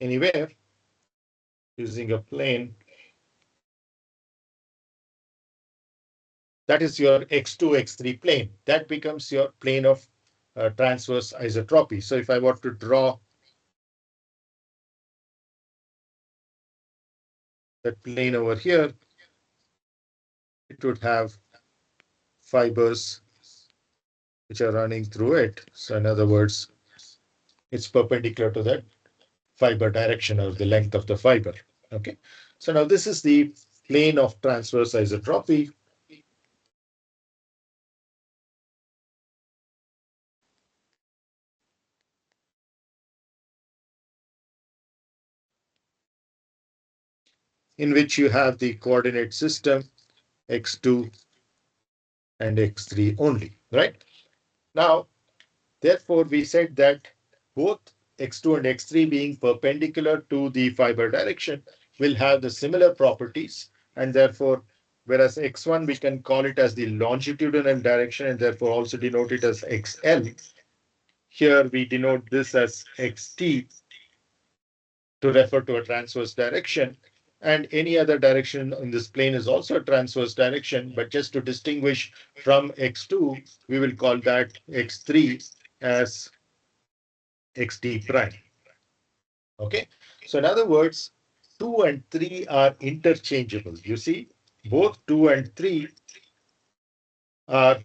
anywhere using a plane, that is your x2, x3 plane. That becomes your plane of transverse isotropy. So if I were to draw that plane over here, it would have fibers which are running through it. So in other words, it's perpendicular to that fiber direction or the length of the fiber. Okay. So now this is the plane of transverse isotropy. In which you have the coordinate system x2 and x3 only, right? Now, therefore, we said that both x2 and x3 being perpendicular to the fiber direction will have the similar properties, and therefore, whereas x1 we can call it as the longitudinal direction and therefore also denote it as xl. Here we denote this as xt to refer to a transverse direction. And any other direction in this plane is also a transverse direction, but just to distinguish from x2, we will call that x3 as xt prime. Okay, so in other words, 2 and 3 are interchangeable. You see, both 2 and 3 are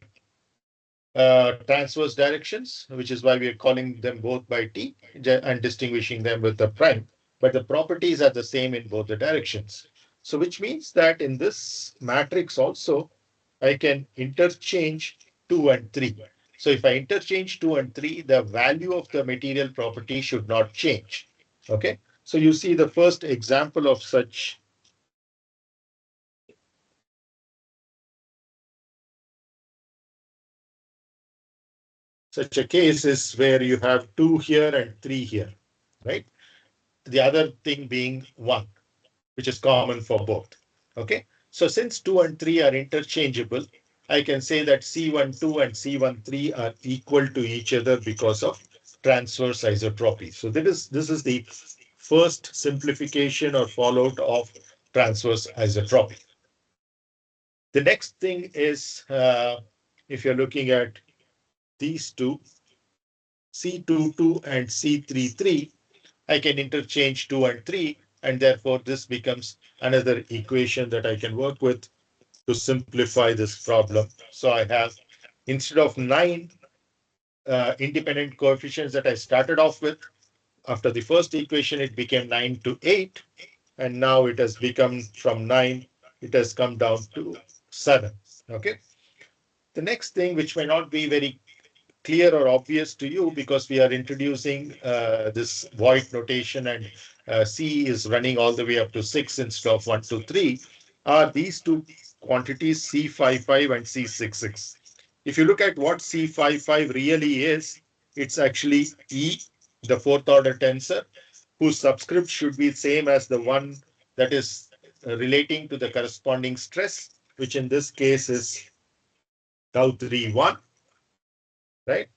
transverse directions, which is why we are calling them both by t and distinguishing them with the prime. But the properties are the same in both the directions. So which means that in this matrix also, I can interchange 2 and 3. So if I interchange 2 and 3, the value of the material property should not change. Okay. So you see the first example of such a case is where you have 2 here and 3 here, right? The other thing being 1, which is common for both. Okay. So since 2 and 3 are interchangeable, I can say that C12 and C13 are equal to each other because of transverse isotropy. So this is the first simplification or fallout of transverse isotropy. The next thing is if you're looking at these two, C22 and C33, I can interchange 2 and 3, and therefore this becomes another equation that I can work with to simplify this problem. So I have, instead of 9 independent coefficients that I started off with, after the first equation, it became 9 to 8, and now it has become from 9, it has come down to 7. Okay. The next thing, which may not be very clear or obvious to you because we are introducing this void notation and C is running all the way up to 6 instead of 1 to 3, are these two quantities C55 and C66. If you look at what C55 really is, it's actually E, the fourth order tensor, whose subscript should be same as the one that is relating to the corresponding stress, which in this case is tau 31, right?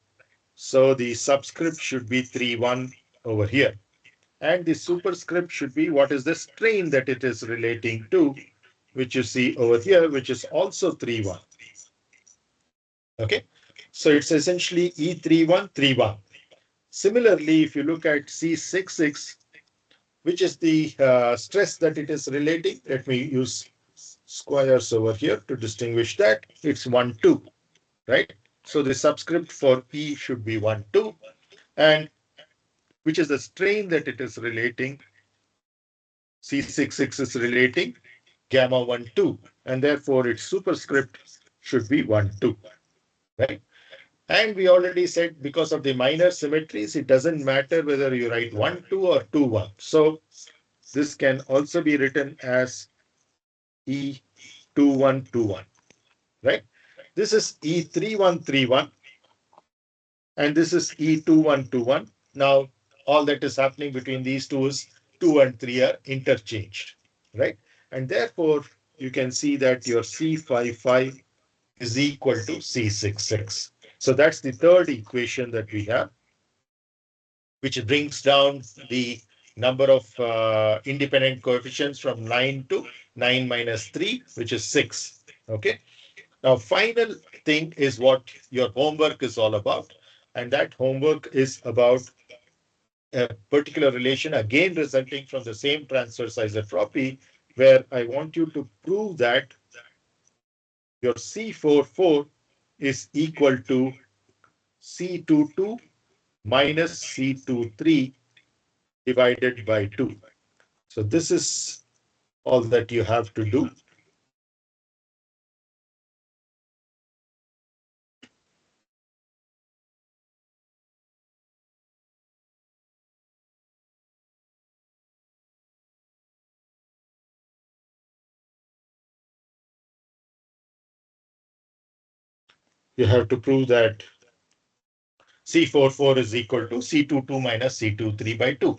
So the subscript should be 31 over here. And the superscript should be what is the strain that it is relating to, which you see over here, which is also 31. Okay. So it's essentially E3131. Similarly, if you look at C66, which is the stress that it is relating, let me use squares over here to distinguish that. It's 1, 2, right? So the subscript for E should be 1, 2. And which is the strain that it is relating. C66 is relating gamma 1, 2, and therefore its superscript should be 1, 2, right? And we already said because of the minor symmetries, it doesn't matter whether you write 1, 2 or 2, 1. So this can also be written as E2121, right? This is E3131 and this is E2121. Now, all that is happening between these two is 2 and 3 are interchanged, right? And therefore, you can see that your C55 is equal to C66. So that's the third equation that we have, which brings down the number of independent coefficients from 9 to 9 minus 3, which is 6. Okay. Now, final thing is what your homework is all about. And that homework is about a particular relation, again resulting from the same transverse isotropy, where I want you to prove that your C44 is equal to C22 minus C23 divided by 2. So this is all that you have to do. You have to prove that C44 is equal to C22 minus C23 by 2.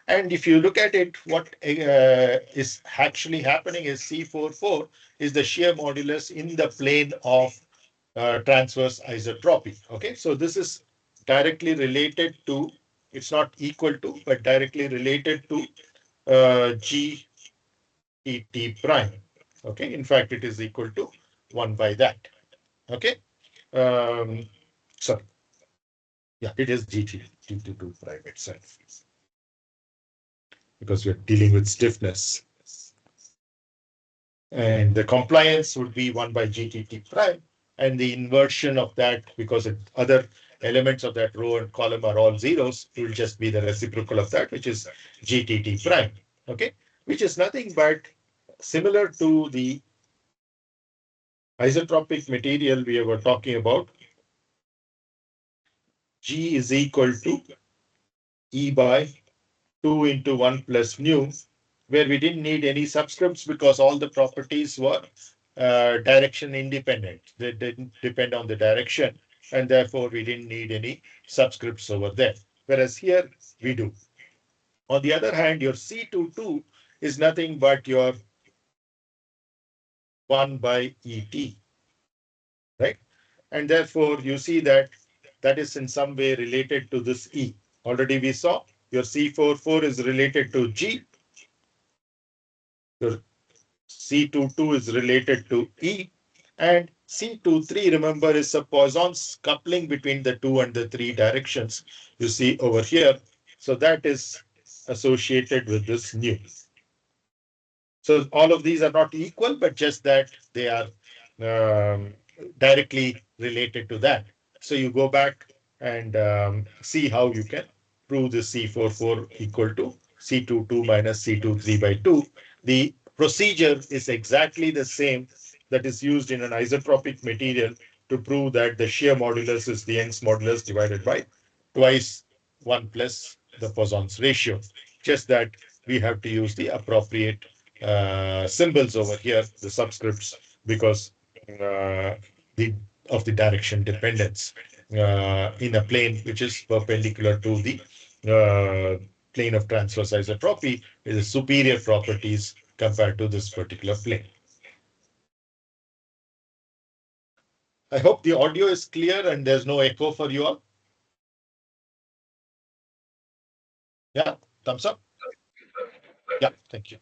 And if you look at it, what is actually happening is C44 is the shear modulus in the plane of transverse isotropy. Okay, so this is directly related to, it's not equal to, but directly related to GET prime. Okay, in fact, it is equal to 1 by that. Okay, um, sorry, yeah, it is GT2 prime itself because we're dealing with stiffness. And the compliance would be 1 by GTT prime, and the inversion of that, because other elements of that row and column are all zeros, it will just be the reciprocal of that, which is GTT prime, okay? Which is nothing but similar to the isotropic material we were talking about. G is equal to E by 2 into 1 plus nu, where we didn't need any subscripts because all the properties were direction independent. They didn't depend on the direction, and therefore we didn't need any subscripts over there. Whereas here we do. On the other hand, your C22 is nothing but your 1 by ET, right? And therefore you see that that is in some way related to this E. Already we saw your C44 is related to G, your C22 is related to E, and C23, remember, is a Poisson's coupling between the 2 and the 3 directions you see over here. So that is associated with this nu. So all of these are not equal, but just that they are um, directly related to that. So you go back and see how you can prove the C44 equal to C22 minus C23 by 2. The procedure is exactly the same that is used in an isotropic material to prove that the shear modulus is the Young's modulus divided by twice 1 plus the Poisson's ratio. Just that we have to use the appropriate symbols over here, the subscripts, because uh, the of the direction dependence in a plane which is perpendicular to the plane of transverse isotropy is superior properties compared to this particular plane. I hope the audio is clear and there's no echo for you all. Yeah, thumbs up. Yeah, thank you.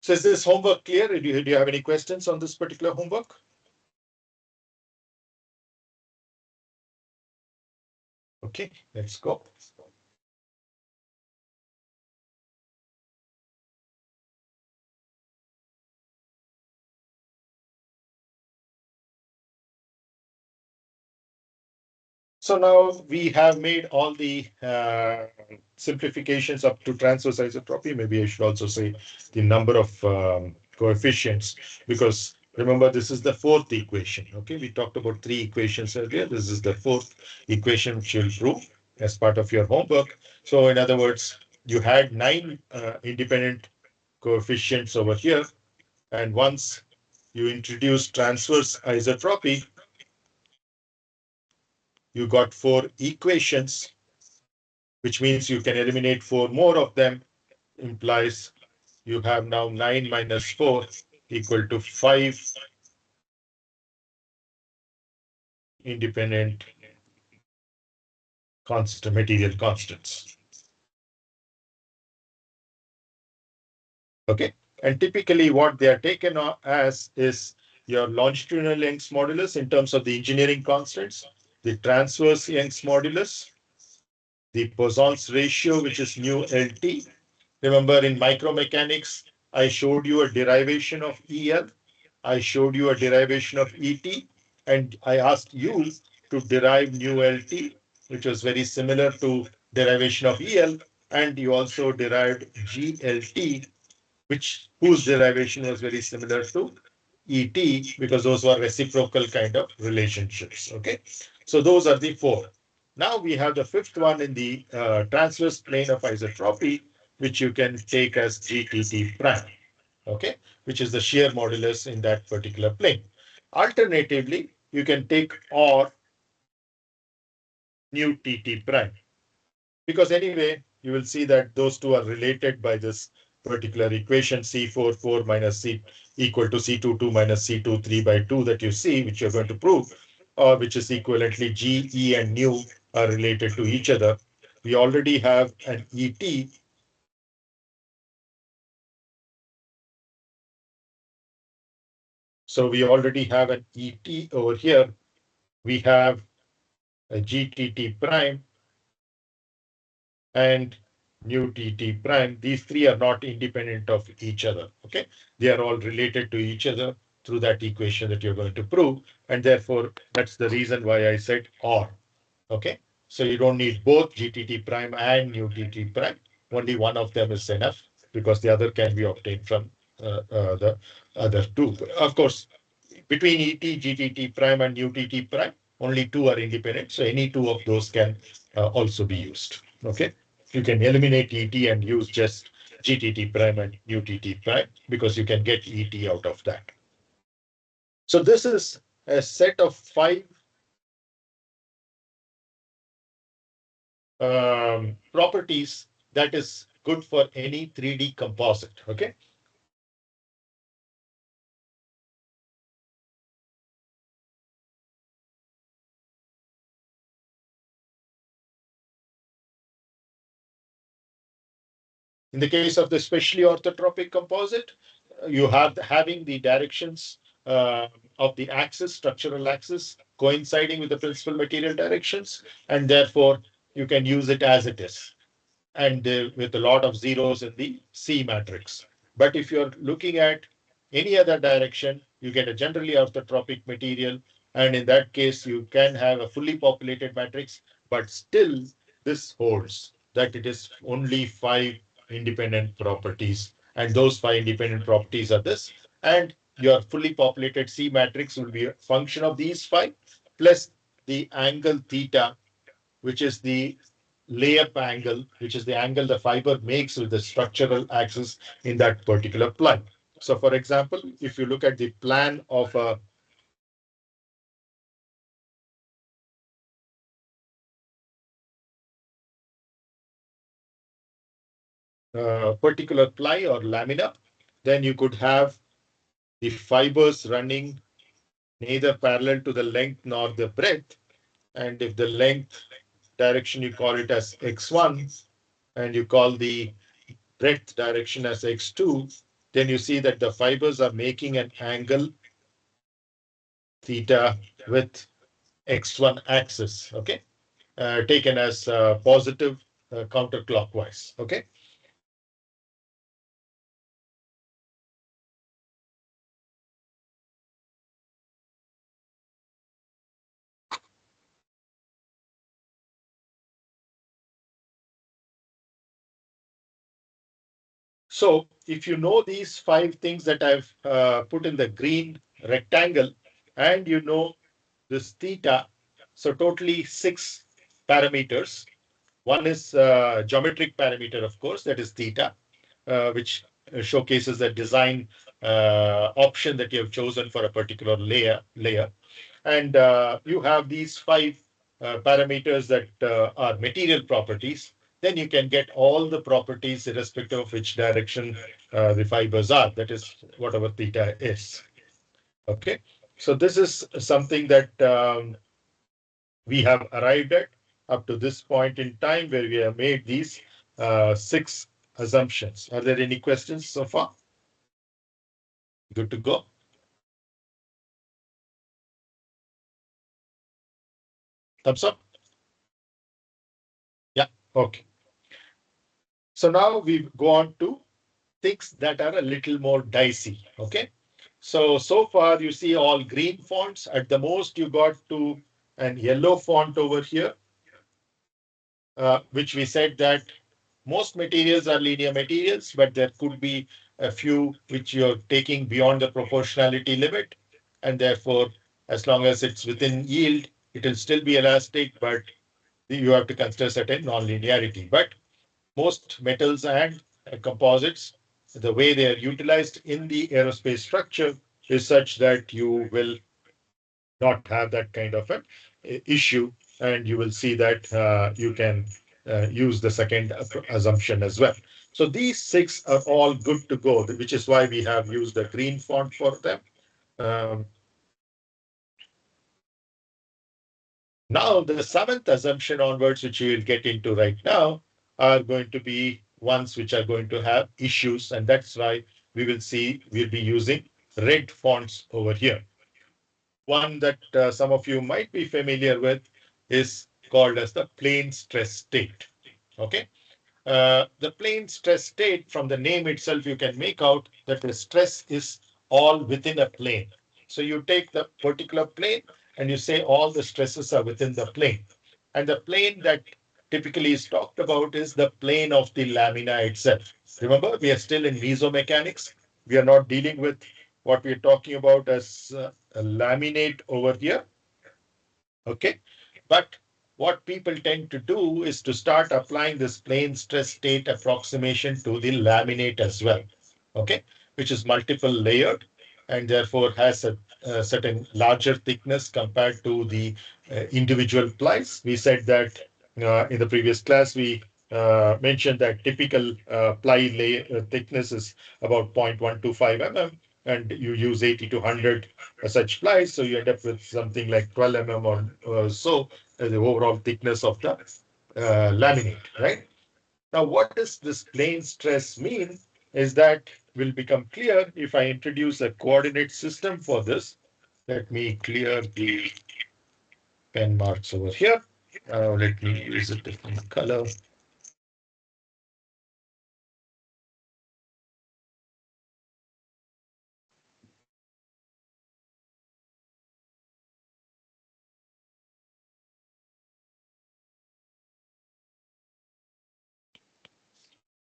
So is this homework clear? Do you have any questions on this particular homework? Okay, let's go. So now we have made all the simplifications up to transverse isotropy. Maybe I should also say the number of coefficients, because Remember, this is the fourth equation. Okay, we talked about three equations earlier. This is the fourth equation which you'll prove as part of your homework. So in other words, you had nine independent coefficients over here. And once you introduce transverse isotropy, you got four equations, which means you can eliminate four more of them, implies you have now 9 minus 4 equal to 5 independent constant material constants. Okay. And typically what they are taken as is your longitudinal Young's modulus in terms of the engineering constants, the transverse Young's modulus, the Poisson's ratio, which is nu LT. Remember in micromechanics, I showed you a derivation of EL. I showed you a derivation of ET, and I asked you to derive nu LT, which was very similar to derivation of EL, and you also derived GLT, which whose derivation was very similar to ET because those were reciprocal kind of relationships. Okay, so those are the four. Now we have the fifth one in the transverse plane of isotropy, which you can take as GTT prime. Okay, which is the shear modulus in that particular plane. Alternatively, you can take or nu TT prime, because anyway, you will see that those two are related by this particular equation C44 minus C equal to C22 minus C23 by 2 that you see, which you're going to prove, or which is equivalently G, E, and nu are related to each other. We already have an ET. So we already have an ET over here. We have a GTT prime and nu TT prime. These three are not independent of each other. Okay, they are all related to each other through that equation that you're going to prove, and therefore that's the reason why I said or. Okay, so you don't need both GTT prime and nu TT prime. Only one of them is enough because the other can be obtained from the other two. Of course, between ET, GTT prime and nu TT prime, only two are independent. So any two of those can also be used. Okay, you can eliminate ET and use just GTT prime and nu TT prime because you can get ET out of that. So this is a set of five properties that is good for any 3D composite. Okay. In the case of the specially orthotropic composite, you have having the directions of the axis, structural axis, coinciding with the principal material directions, and therefore you can use it as it is, and with a lot of zeros in the C matrix. But if you're looking at any other direction, you get a generally orthotropic material, and in that case, you can have a fully populated matrix, but still this holds that it is only five independent properties, and those five independent properties are this, and your fully populated C matrix will be a function of these five plus the angle theta, which is the layup angle, which is the angle the fiber makes with the structural axis in that particular plane. So for example, if you look at the plan of a particular ply or lamina, then you could have the fibers running neither parallel to the length nor the breadth. And if the length direction, you call it as x1, and you call the breadth direction as x2, then you see that the fibers are making an angle theta with x1 axis, okay, taken as positive counterclockwise, okay. So if you know these five things that I've put in the green rectangle, and you know this theta. So totally 6 parameters. One is geometric parameter, of course, that is theta, which showcases the design option that you have chosen for a particular layer. And you have these 5 parameters that are material properties. Then you can get all the properties irrespective of which direction the fibers are. That is whatever theta is. Okay. So this is something that we have arrived at up to this point in time where we have made these 6 assumptions. Are there any questions so far? Good to go. Thumbs up. Yeah. Okay. So now we go on to things that are a little more dicey. Okay. So far you see all green fonts. At the most, you got to an yellow font over here, which we said that most materials are linear materials, but there could be a few which you're taking beyond the proportionality limit. And therefore, as long as it's within yield, it will still be elastic, but you have to consider certain nonlinearity. But most metals and composites, the way they are utilized in the aerospace structure is such that you will not have that kind of an issue, and you will see that you can use the second assumption as well. So these 6 are all good to go, which is why we have used the green font for them. Um, Now, the 7th assumption onwards, which we will get into right now, are going to be ones which are going to have issues. And that's why we will see we'll be using red fonts over here. One that some of you might be familiar with is called as the plane stress state. Okay. The plane stress state, from the name itself, you can make out that the stress is all within a plane. So you take the particular plane and you say all the stresses are within the plane. And the plane that typically is talked about is the plane of the lamina itself. Remember, we are still in mesomechanics. We are not dealing with what we are talking about as a laminate over here. Okay. But what people tend to do is to start applying this plane stress state approximation to the laminate as well. Okay. Which is multiple layered and therefore has a certain larger thickness compared to the individual plies. We said that in the previous class, we mentioned that typical ply layer thickness is about 0.125 mm, and you use 80 to 100 such plies. So you end up with something like 12 mm or so as the overall thickness of the laminate, right? Now, what does this plane stress mean is that will become clear if I introduce a coordinate system for this. Let me clear the pen marks over here. Let me use a different color.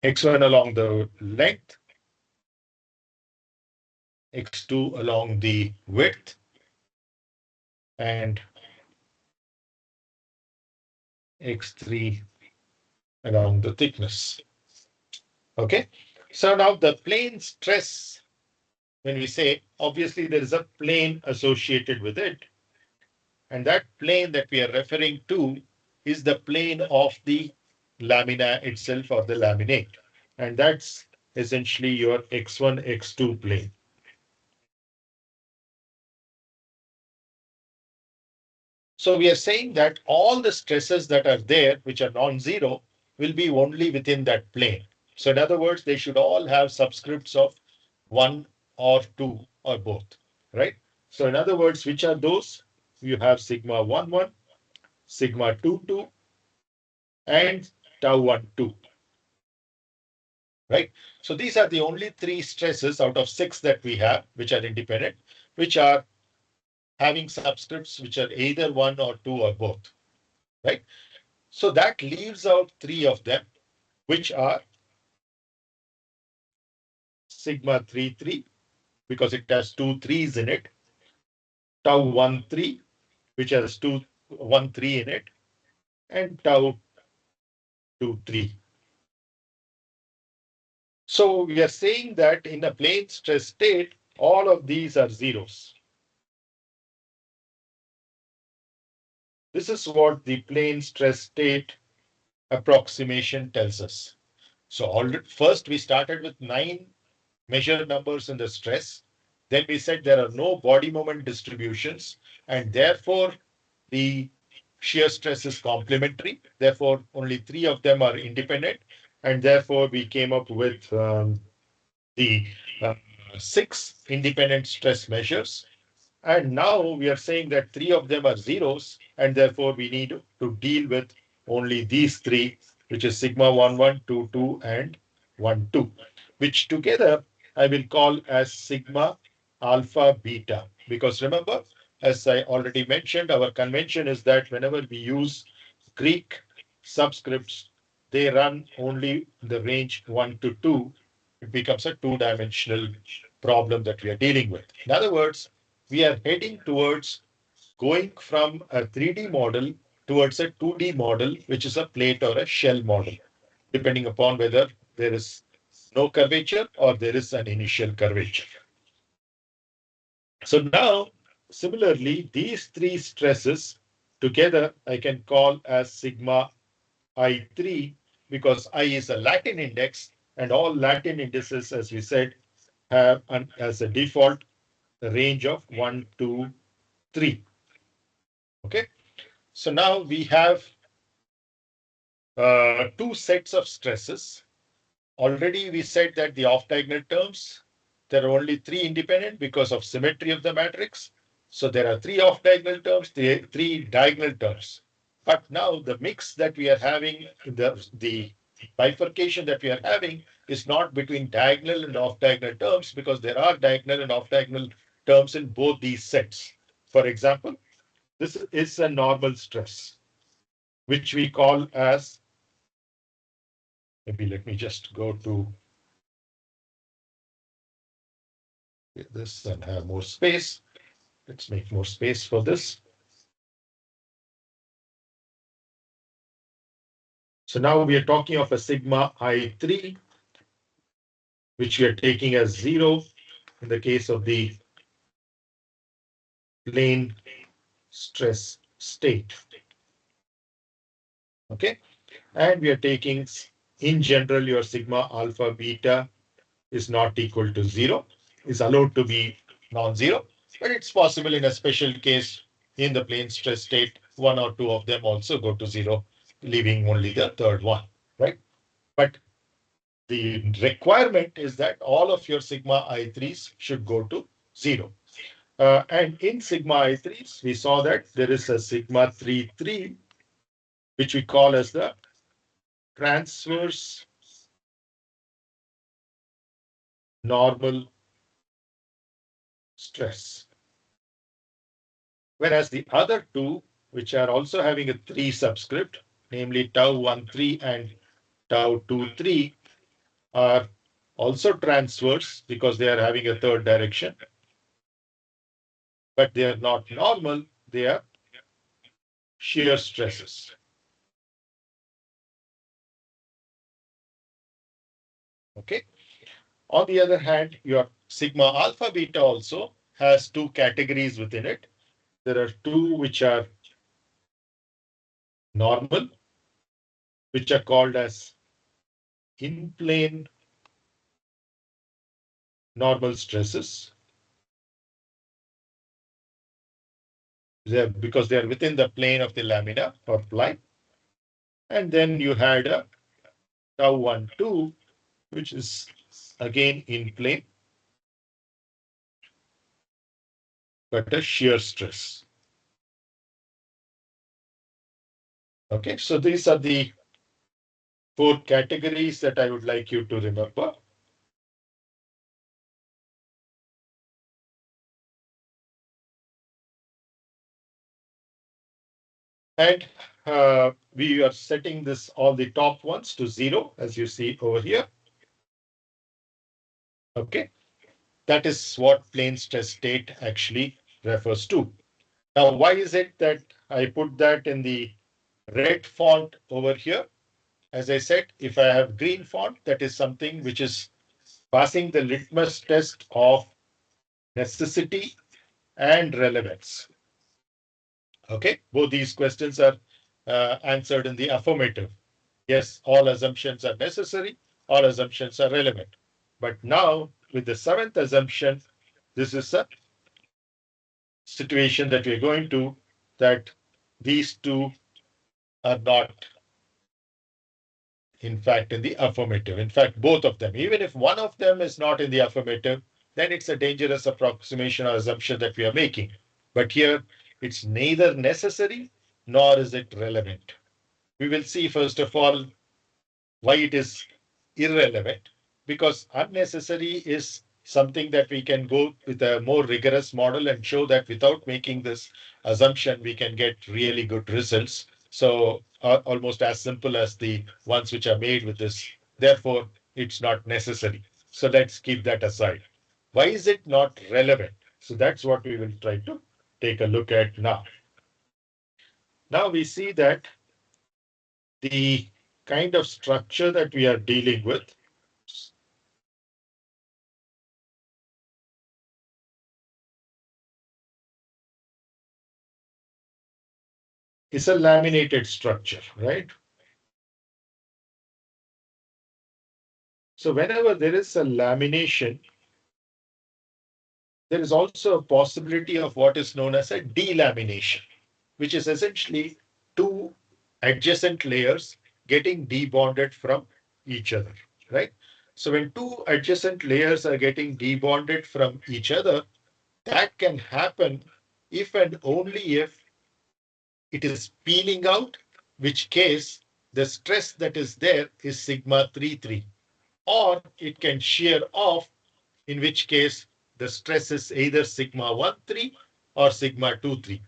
X1 along the length, X2 along the width, and X3 along the thickness. Okay. So now the plane stress, when we say, obviously there is a plane associated with it. And that plane that we are referring to is the plane of the lamina itself or the laminate. And that's essentially your X1, X2 plane. So we are saying that all the stresses that are there, which are non-zero, will be only within that plane. So in other words, they should all have subscripts of 1 or 2 or both, right? So in other words, which are those? You have sigma 1, 1, sigma 2, 2, and tau 1, 2, right? So these are the only 3 stresses out of 6 that we have, which are independent, which are having subscripts which are either 1 or 2 or both, right? So that leaves out 3 of them, which are sigma 3, 3, because it has 2 3s in it, tau 13, which has 213 in it, and tau 23. So we are saying that in a plane stress state, all of these are zeros. This is what the plane stress state approximation tells us. So first we started with 9 measured numbers in the stress. Then we said there are no body moment distributions, and therefore the shear stress is complementary. Therefore, only 3 of them are independent, and therefore we came up with the 6 independent stress measures. And now we are saying that 3 of them are zeros, and therefore we need to deal with only these 3, which is sigma 11, 22, and 12, which together I will call as sigma alpha beta. Because remember, as I already mentioned, our convention is that whenever we use Greek subscripts, they run only in the range 1 to 2. It becomes a two-dimensional problem that we are dealing with. In other words, we are heading towards going from a 3D model towards a 2D model, which is a plate or a shell model, depending upon whether there is no curvature or there is an initial curvature. So now, similarly, these 3 stresses together I can call as sigma I3, because I is a Latin index, and all Latin indices, as we said, have as a default a range of 1, 2, 3. Okay. So now we have 2 sets of stresses. Already we said that the off-diagonal terms, there are only 3 independent because of symmetry of the matrix. So there are 3 off-diagonal terms, 3 diagonal terms. But now the mix that we are having, the bifurcation that we are having is not between diagonal and off-diagonal terms, because there are diagonal and off-diagonal terms in both these sets. For example, this is a normal stress, which we call as, maybe let me just go to this and have more space. Let's make more space for this. So now we are talking of a sigma I3, which we are taking as 0 in the case of the plane stress state. Okay. And we are taking, in general, your sigma alpha beta is not equal to 0, is allowed to be non-zero, but it's possible in a special case in the plane stress state, 1 or 2 of them also go to 0, leaving only the third one, right? But the requirement is that all of your sigma I3s should go to 0. And in sigma I3s, we saw that there is a sigma 3, which we call as the transverse normal stress. Whereas the other 2, which are also having a 3 subscript, namely tau 13 and tau 23, are also transverse because they are having a third direction, but they are not normal, they are shear stresses. Okay. On the other hand, your sigma alpha beta also has 2 categories within it. There are 2 which are normal, which are called as in plane normal stresses. Because they are within the plane of the lamina or ply. And then you had a tau 12, which is again in plane, but a shear stress. Okay, so these are the 4 categories that I would like you to remember. And we are setting this, all the top ones, to 0, as you see over here. Okay, that is what plane stress state actually refers to. Now, why is it that I put that in the red font over here? As I said, if I have green font, that is something which is passing the litmus test of necessity and relevance. Okay, both these questions are answered in the affirmative. Yes, all assumptions are necessary, all assumptions are relevant. But now, with the seventh assumption, this is a situation that we're going to, that these two are not, in fact, in the affirmative. In fact, both of them, even if one of them is not in the affirmative, then it's a dangerous approximation or assumption that we are making. But here, it's neither necessary nor is it relevant. We will see, first of all, why it is irrelevant, because unnecessary is something that we can go with a more rigorous model and show that without making this assumption, we can get really good results. So almost as simple as the ones which are made with this. Therefore, it's not necessary. So let's keep that aside. Why is it not relevant? So that's what we will try to take a look at now. Now we see that the kind of structure that we are dealing with is a laminated structure, right? So whenever there is a lamination, there is also a possibility of what is known as a delamination, which is essentially two adjacent layers getting debonded from each other, right? So when two adjacent layers are getting debonded from each other, that can happen if and only if it is peeling out, which case the stress that is there is sigma 33, or it can shear off, in which case the stress is either sigma 13 or sigma 23.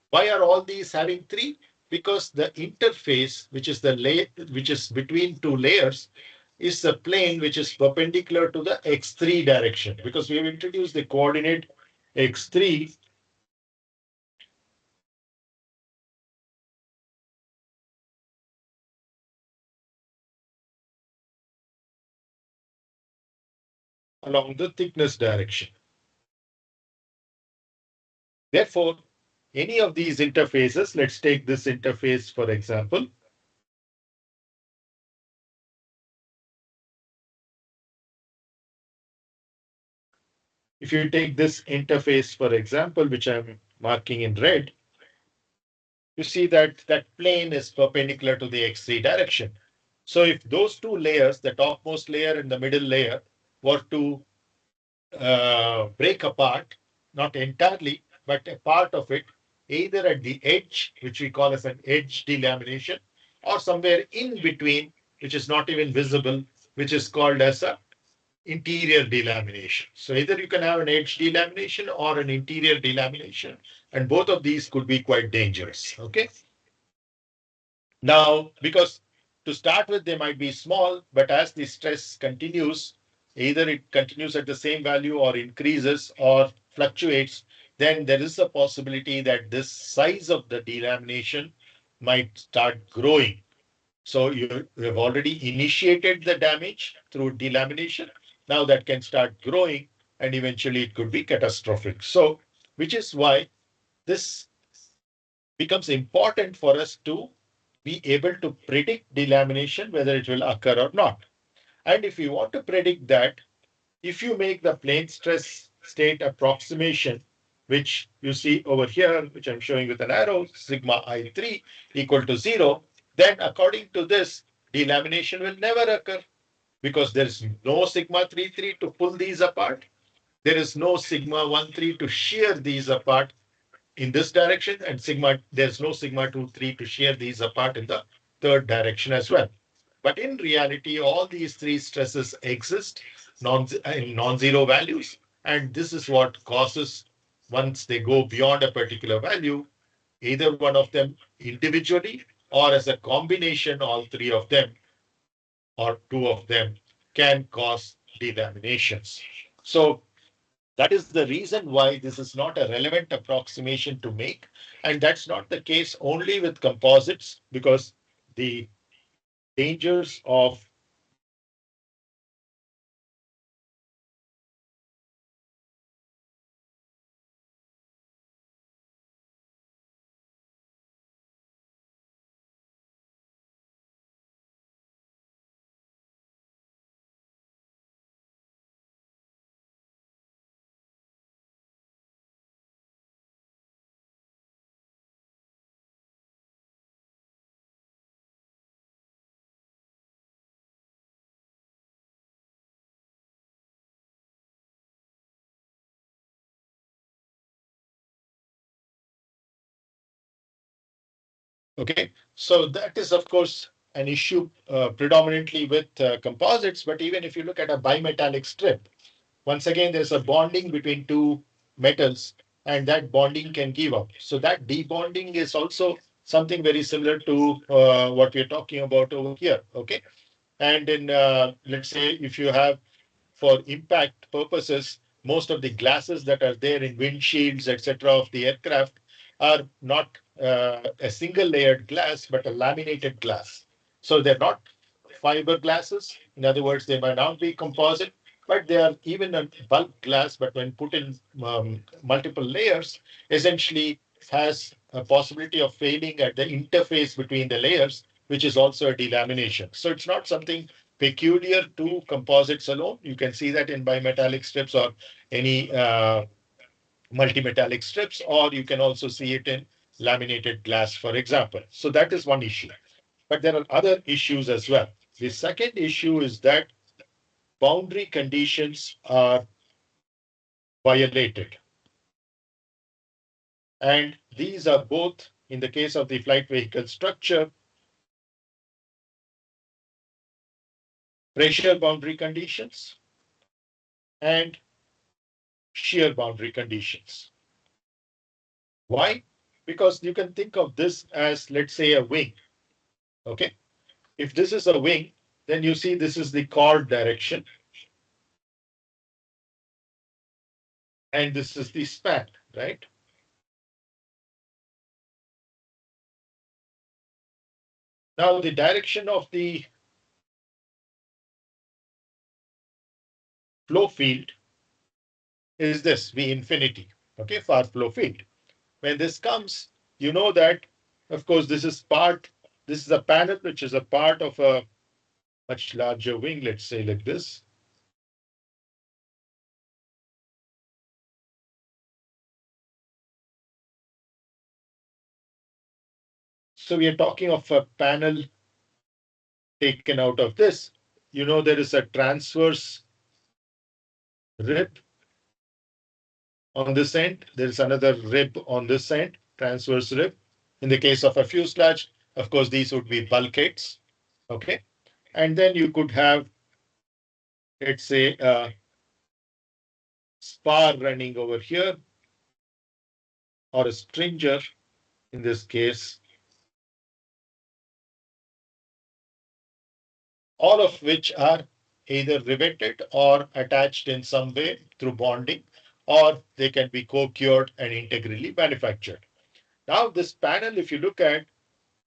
Why are all these having 3? Because the interface, which is the layer, which is between two layers, is a plane which is perpendicular to the x3 direction. Because we have introduced the coordinate x3 along the thickness direction. Therefore, any of these interfaces, let's take this interface for example. If you take this interface, for example, which I'm marking in red, you see that that plane is perpendicular to the x3 direction. So if those two layers, the topmost layer and the middle layer, were to break apart, not entirely, but a part of it, either at the edge, which we call as an edge delamination, or somewhere in between, which is not even visible, which is called as a interior delamination. So either you can have an edge delamination or an interior delamination, and both of these could be quite dangerous. Okay. Now, because to start with, they might be small, but as the stress continues, either it continues at the same value or increases or fluctuates, then there is a possibility that this size of the delamination might start growing. So you have already initiated the damage through delamination. Now that can start growing and eventually it could be catastrophic. So, which is why this becomes important for us to be able to predict delamination, whether it will occur or not. And if you want to predict that, if you make the plane stress state approximation, which you see over here, which I'm showing with an arrow, sigma I3 equal to 0, then according to this, delamination will never occur because there's no sigma 33 to pull these apart. There is no sigma 13 to shear these apart in this direction, and sigma, there's no sigma 23 to shear these apart in the third direction as well. But in reality, all these three stresses exist in non-zero values, and this is what causes, once they go beyond a particular value, either one of them individually or as a combination, all three of them or two of them can cause delaminations. So That is the reason why this is not a relevant approximation to make. And that's not the case only with composites, because the dangers of okay, so that is, of course, an issue predominantly with composites. But even if you look at a bimetallic strip, once again, there's a bonding between two metals, and that bonding can give up. So that debonding is also something very similar to what we're talking about over here. Okay, and in let's say if you have, for impact purposes, most of the glasses that are there in windshields, etc., of the aircraft are not a single layered glass, but a laminated glass. So they're not fiber glasses. In other words, they might not be composite, but they are even a bulk glass. But when put in multiple layers, essentially has a possibility of failing at the interface between the layers, which is also a delamination. So it's not something peculiar to composites alone. You can see that in bimetallic strips or any multimetallic strips, or you can also see it in laminated glass, for example. So that is one issue. But there are other issues as well. The second issue is that boundary conditions are violated. And these are both, in the case of the flight vehicle structure, pressure boundary conditions and shear boundary conditions. Why? Because you can think of this as, let's say, a wing. Okay. If this is a wing, then you see this is the chord direction, and this is the span, right? Now, the direction of the flow field is this, V infinity, okay, far flow field. When this comes, you know that, of course, this is a panel which is a part of a much larger wing, let's say like this. So we are talking of a panel taken out of this. You know, there is a transverse rib on this end. There is another rib on this end, transverse rib. In the case of a fuselage, of course, these would be bulkheads. Okay. And then you could have, let's say, a spar running over here, or a stringer in this case, all of which are either riveted or attached in some way through bonding, or they can be co-cured and integrally manufactured. Now, this panel, if you look at,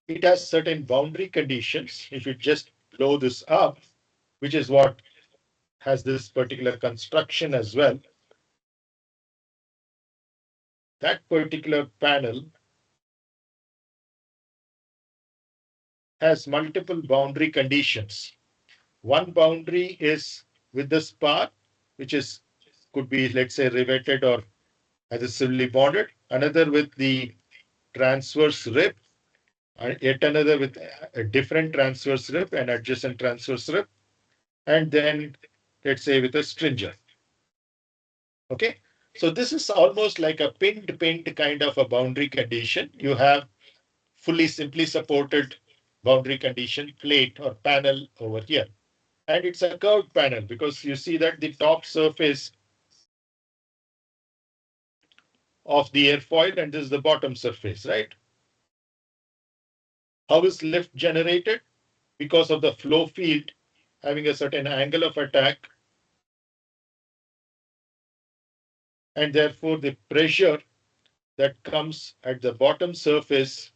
it has certain boundary conditions. If you just blow this up, which is what has this particular construction as well, that particular panel has multiple boundary conditions. One boundary is with the spar, which is could be, let's say, riveted or adhesively bonded. Another with the transverse rib, and yet another with a different transverse rib and adjacent transverse rib, and then, let's say, with a stringer. Okay. So this is almost like a pinned kind of a boundary condition. You have fully simply supported boundary condition plate or panel over here. And it's a curved panel because you see that the top surface of the airfoil, and this is the bottom surface, right? How is lift generated? Because of the flow field having a certain angle of attack and therefore the pressure that comes at the bottom surface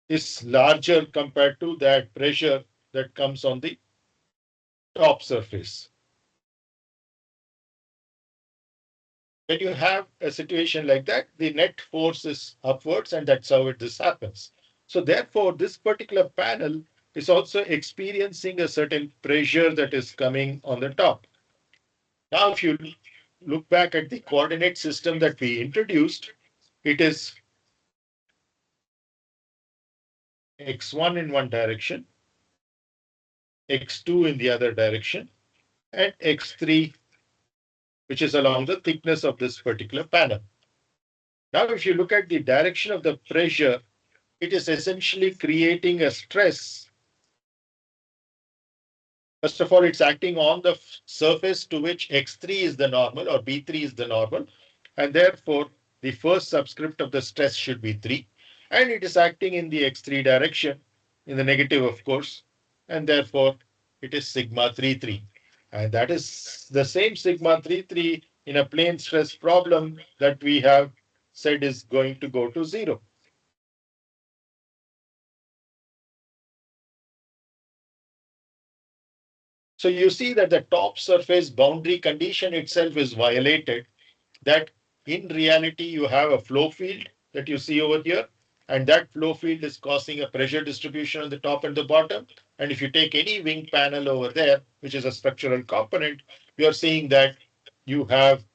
is larger compared to that pressure that comes on the top surface. When you have a situation like that, the net force is upwards, and that's how this happens. So therefore, this particular panel is also experiencing a certain pressure that is coming on the top. Now, if you look back at the coordinate system that we introduced, it is x1 in one direction, x2 in the other direction, and x3, which is along the thickness of this particular panel. Now, if you look at the direction of the pressure, it is essentially creating a stress. First of all, it's acting on the surface to which x3 is the normal or b3 is the normal, and therefore the first subscript of the stress should be 3, and it is acting in the x3 direction, in the negative, of course, and therefore it is sigma 33. And that is the same sigma 33 in a plane stress problem that we have said is going to go to 0. So you see that the top surface boundary condition itself is violated, that in reality you have a flow field that you see over here, and that flow field is causing a pressure distribution on the top and the bottom. And if you take any wing panel over there, which is a structural component, you are seeing that you have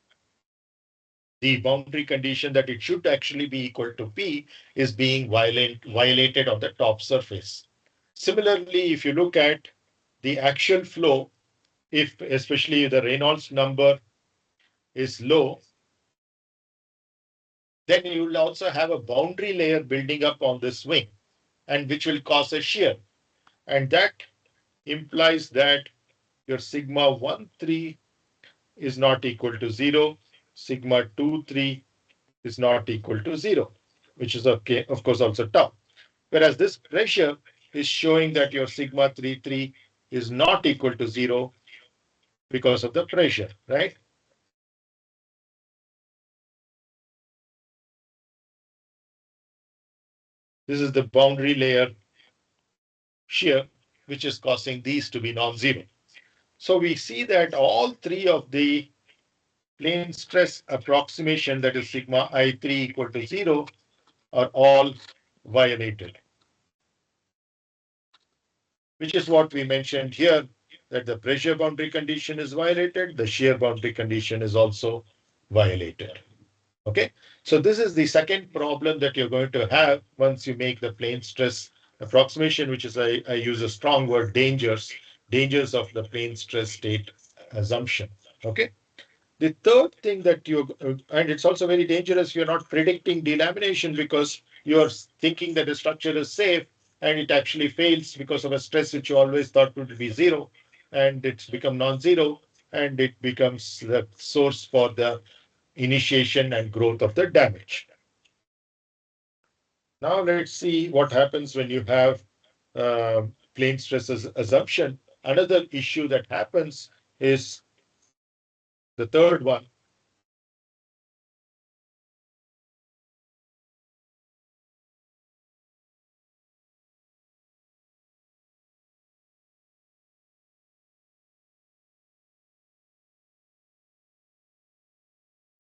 the boundary condition that it should actually be equal to P is being violated on the top surface. Similarly, if you look at the actual flow, if especially the Reynolds number is low, then you will also have a boundary layer building up on this wing, and which will cause a shear. And that implies that your sigma 1,3 is not equal to 0, sigma 2,3 is not equal to 0, which is okay, of course, also tau. Whereas this pressure is showing that your sigma 3,3 is not equal to 0 because of the pressure, right? This is the boundary layer shear, which is causing these to be non-zero. So we see that all three of the plane stress approximation, that is sigma I3 equal to 0, are all violated, which is what we mentioned here, that the pressure boundary condition is violated, the shear boundary condition is also violated. Okay, so this is the second problem that you're going to have once you make the plane stress approximation, which is, I use a strong word, dangers of the plane stress state assumption. Okay. The third thing that and it's also very dangerous, you're not predicting delamination because you're thinking that the structure is safe and it actually fails because of a stress which you always thought would be 0, and it's become non-zero, and it becomes the source for the initiation and growth of the damage. Now let's see what happens when you have plane stress assumption. Another issue that happens is the third one.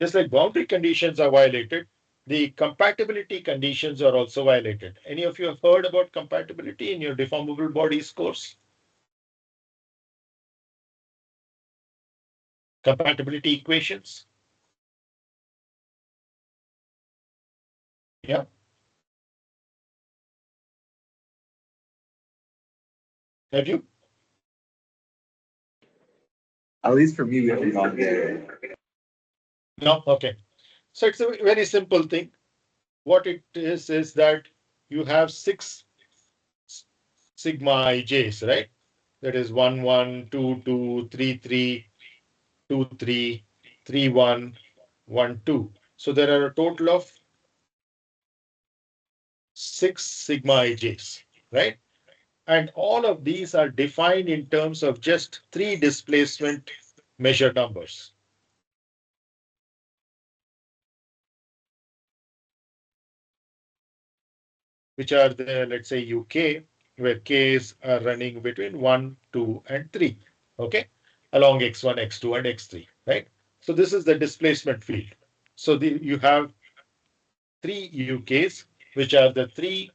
Just like boundary conditions are violated, the compatibility conditions are also violated. Any of you have heard about compatibility in your deformable bodies course? Compatibility equations? Yeah. Have you? At least for me, we have not there. No? Okay. So it's a very simple thing. What it is that you have 6 sigma ij's, right? That is 1, 1, 2, 2, 3, 3, 2, 3, 3, 1, 1, 2. So there are a total of 6 sigma ij's, right? And all of these are defined in terms of just three displacement measure numbers. Which are the, let's say, UK, where Ks are running between 1, 2, and 3, okay, along x1, x2, and x3, right? So this is the displacement field. So you have three UKs, which are the three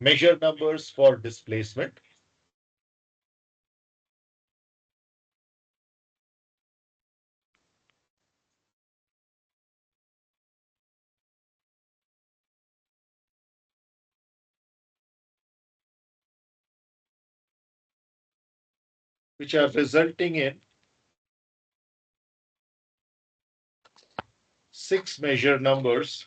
measure numbers for displacement. Which are resulting in 6 measure numbers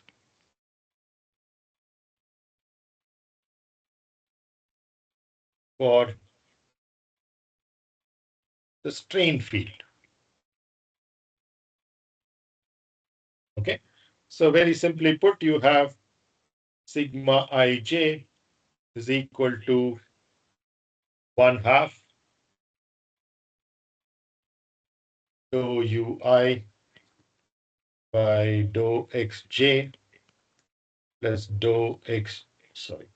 for the strain field. Okay. So very simply put, you have sigma ij is equal to 1/2 dou ui by dou xj plus dou x, sorry,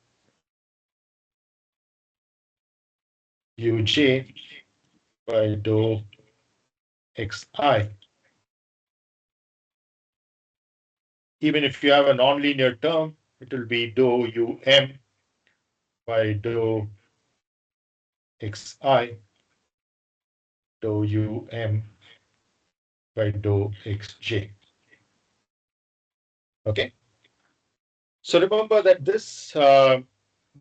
uj by dou xi. Even if you have a nonlinear term, it will be dou um by dou xi, dou by dou xj. Okay. So remember that this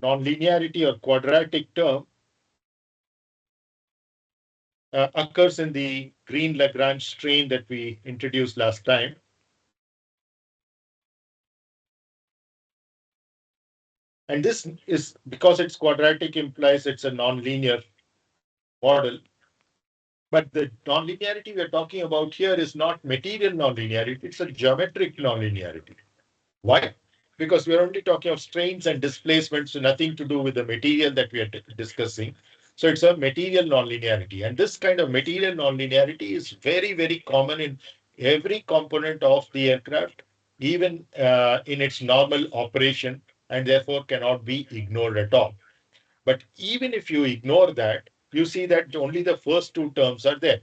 nonlinearity or quadratic term occurs in the green Lagrange strain that we introduced last time. And this is because it's quadratic implies it's a nonlinear model. But the nonlinearity we're talking about here is not material nonlinearity, it's a geometric nonlinearity. Why? Because we're only talking of strains and displacements, so nothing to do with the material that we are discussing. So it's a material nonlinearity. And this kind of material nonlinearity is very, very common in every component of the aircraft, even in its normal operation, and therefore cannot be ignored at all. But even if you ignore that, you see that only the first two terms are there.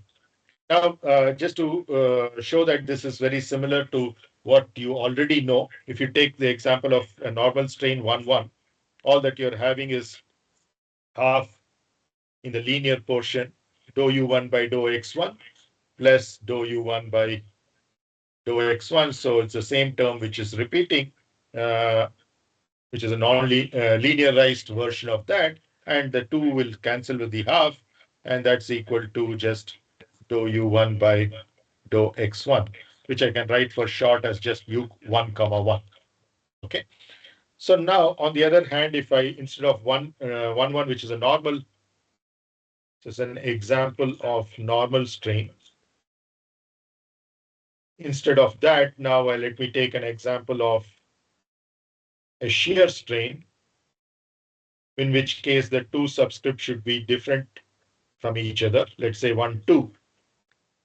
Now, just to show that this is very similar to what you already know, if you take the example of a normal strain 1-1, all that you're having is half in the linear portion, dou u1 by dou x1 plus dou u1 by dou x1. So it's the same term which is repeating, uh, which is a non-linearized version of that. And the 2 will cancel with the half, and that's equal to just dou u1 by dou x1, which I can write for short as just u1 comma 1. Okay. So now, on the other hand, if I instead of 1 which is a normal, this is an example of normal strain. Instead of that, now let me take an example of a shear strain, in which case the two subscripts should be different from each other. Let's say 1, 2.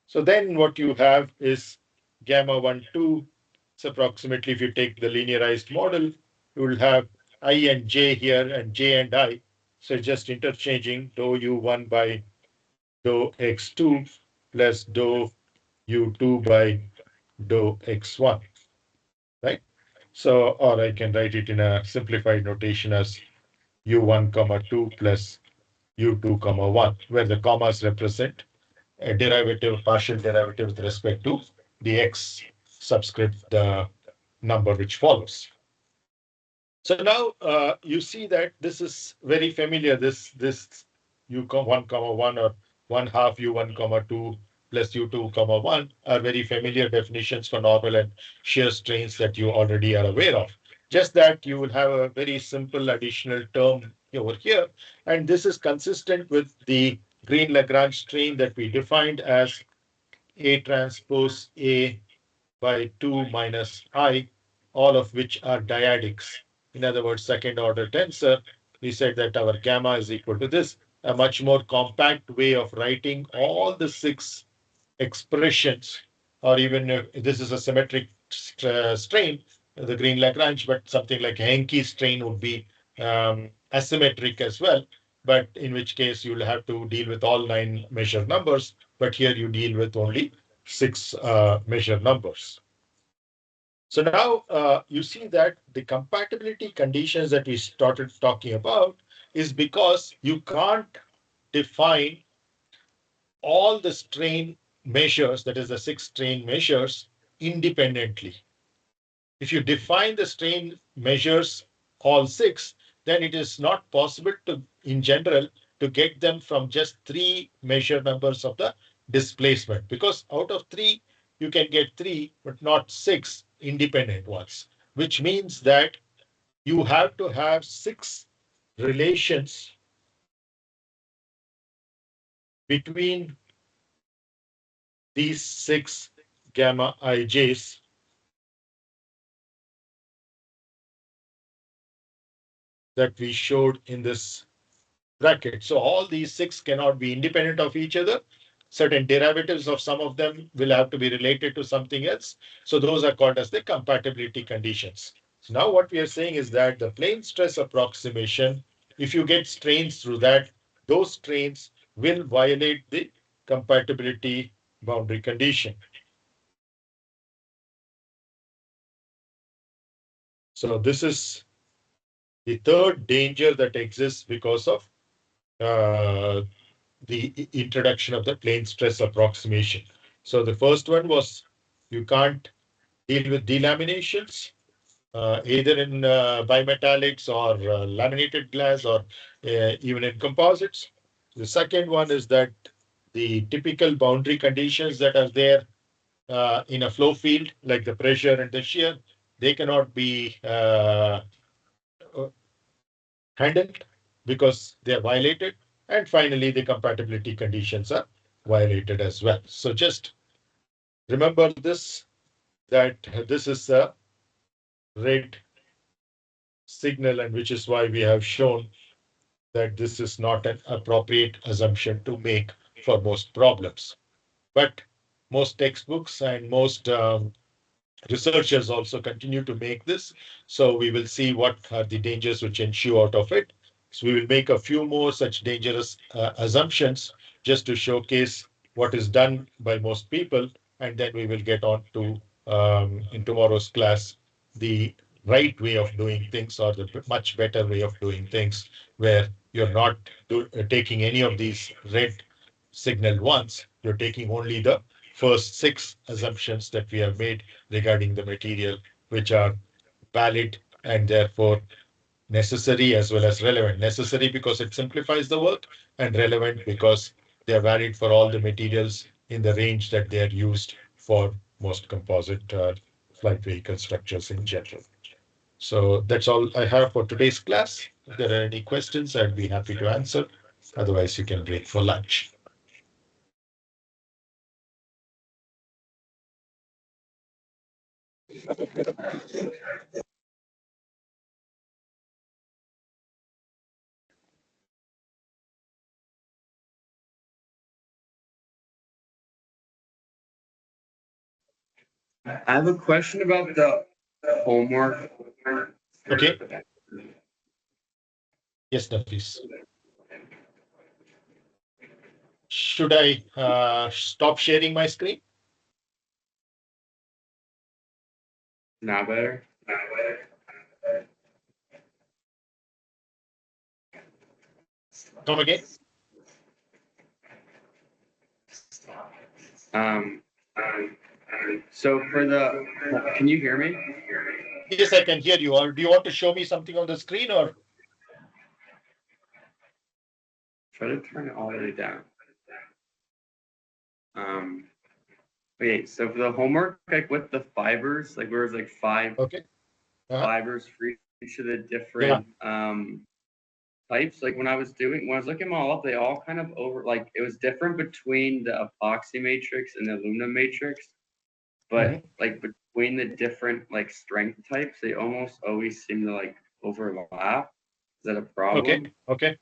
So then what you have is gamma 1, 2. So approximately, if you take the linearized model, you will have I and j here and j and I. So just interchanging dou u1 by dou x2 plus dou u2 by dou x1, right? So, or I can write it in a simplified notation as u1 comma 2 plus u2 comma 1, where the commas represent a derivative, partial derivative with respect to the x subscript, the number which follows. So now you see that this is very familiar. This u1 comma 1 or 1/2 u1 comma 2 plus u2 comma 1 are very familiar definitions for normal and shear strains that you already are aware of. Just that you will have a very simple additional term over here. And this is consistent with the green Lagrange strain that we defined as A transpose A by 2 minus I, all of which are dyadics. In other words, second order tensor, we said that our gamma is equal to this, a much more compact way of writing all the 6 expressions, or even if this is a symmetric strain, the green Lagrange, but something like Henke strain would be asymmetric as well. But in which case you'll have to deal with all 9 measure numbers. But here you deal with only 6 measure numbers. So now you see that the compatibility conditions that we started talking about is because you can't define all the strain measures, that is the 6 strain measures, independently. If you define the strain measures, all 6, then it is not possible to, in general, to get them from just 3 measure numbers of the displacement, because out of 3, you can get 3, but not 6 independent ones, which means that you have to have 6 relations between these 6 gamma ij's that we showed in this bracket. So all these 6 cannot be independent of each other. Certain derivatives of some of them will have to be related to something else. So those are called as the compatibility conditions. So now what we are saying is that the plane stress approximation, if you get strains through that, those strains will violate the compatibility boundary condition. So this is the third danger that exists because of the introduction of the plane stress approximation. So the first one was you can't deal with delaminations, either in bimetallics or laminated glass or even in composites. The second one is that the typical boundary conditions that are there in a flow field, like the pressure and the shear, they cannot be handled because they are violated. And finally, the compatibility conditions are violated as well. So just remember this, that this is a red signal, and which is why we have shown that this is not an appropriate assumption to make for most problems. But most textbooks and most researchers also continue to make this. So we will see what are the dangers which ensue out of it. So we will make a few more such dangerous assumptions just to showcase what is done by most people. And then we will get on to, in tomorrow's class, the right way of doing things, or the much better way of doing things, where you're not taking any of these red signal ones. You're taking only the first 6 assumptions that we have made regarding the material, which are valid and therefore necessary as well as relevant. Necessary because it simplifies the work, and relevant because they are valid for all the materials in the range that they are used for most composite flight vehicle structures in general. So that's all I have for today's class. If there are any questions, I'd be happy to answer. Otherwise, you can break for lunch. I have a question about the homework. Okay. Yes, Nafis. Should I stop sharing my screen? Now better. Come again? Um, so for the, can you hear me? Yes, I can hear you. Or do you want to show me something on the screen, or? Try to turn it all the way down. Okay, so for the homework, like with the fibers, like where it's like 5 Okay. fibers for each of the different types. Like when I was looking them all up, they all kind of like it was different between the epoxy matrix and the aluminum matrix, but like between the different like strength types, they almost always seem to like overlap. that a problem? Okay.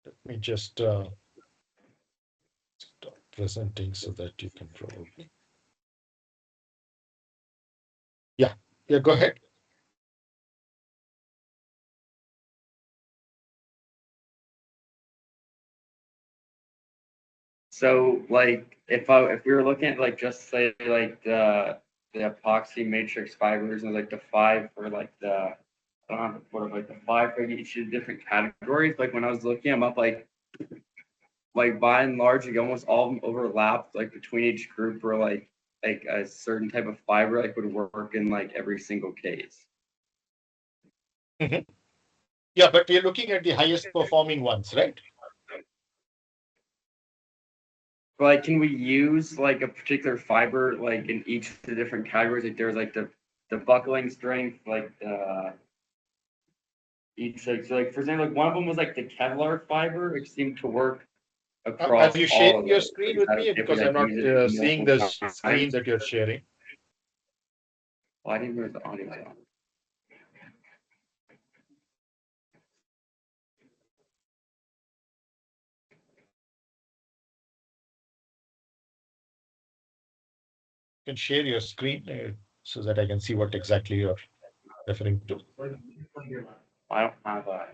Let me just stop presenting so that you can probably. Yeah, go ahead. So like if we were looking at like just say like the epoxy matrix fibers and like the five for like the I don't have the put like the five for each of the different categories. Like when I was looking them up, like by and large, like almost all of them overlapped like between each group or like a certain type of fiber like would work in like every single case. Mhm. Yeah, but we're looking at the highest performing ones, right? But like, can we use like a particular fiber like in each of the different categories? Like there's like the buckling strength, like each like so like for example, like one of them was like the Kevlar fiber, which seemed to work Are across you all sharing of your those. screen Like with that me? if we Because I'm like not use it seeing multiple the screen times. that you're sharing. Well, I didn't hear the audio on. You can share your screen so that I can see what exactly you're referring to. I don't have a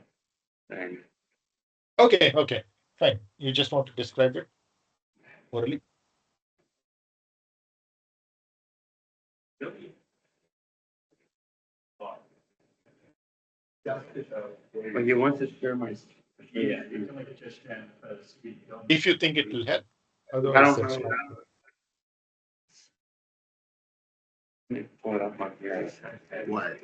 thing. Okay, fine. You just want to describe it orally? But he wants to share my. Yeah. If you think it will help. I Otherwise, don't that's have. fine. Let me pull it up on here. What?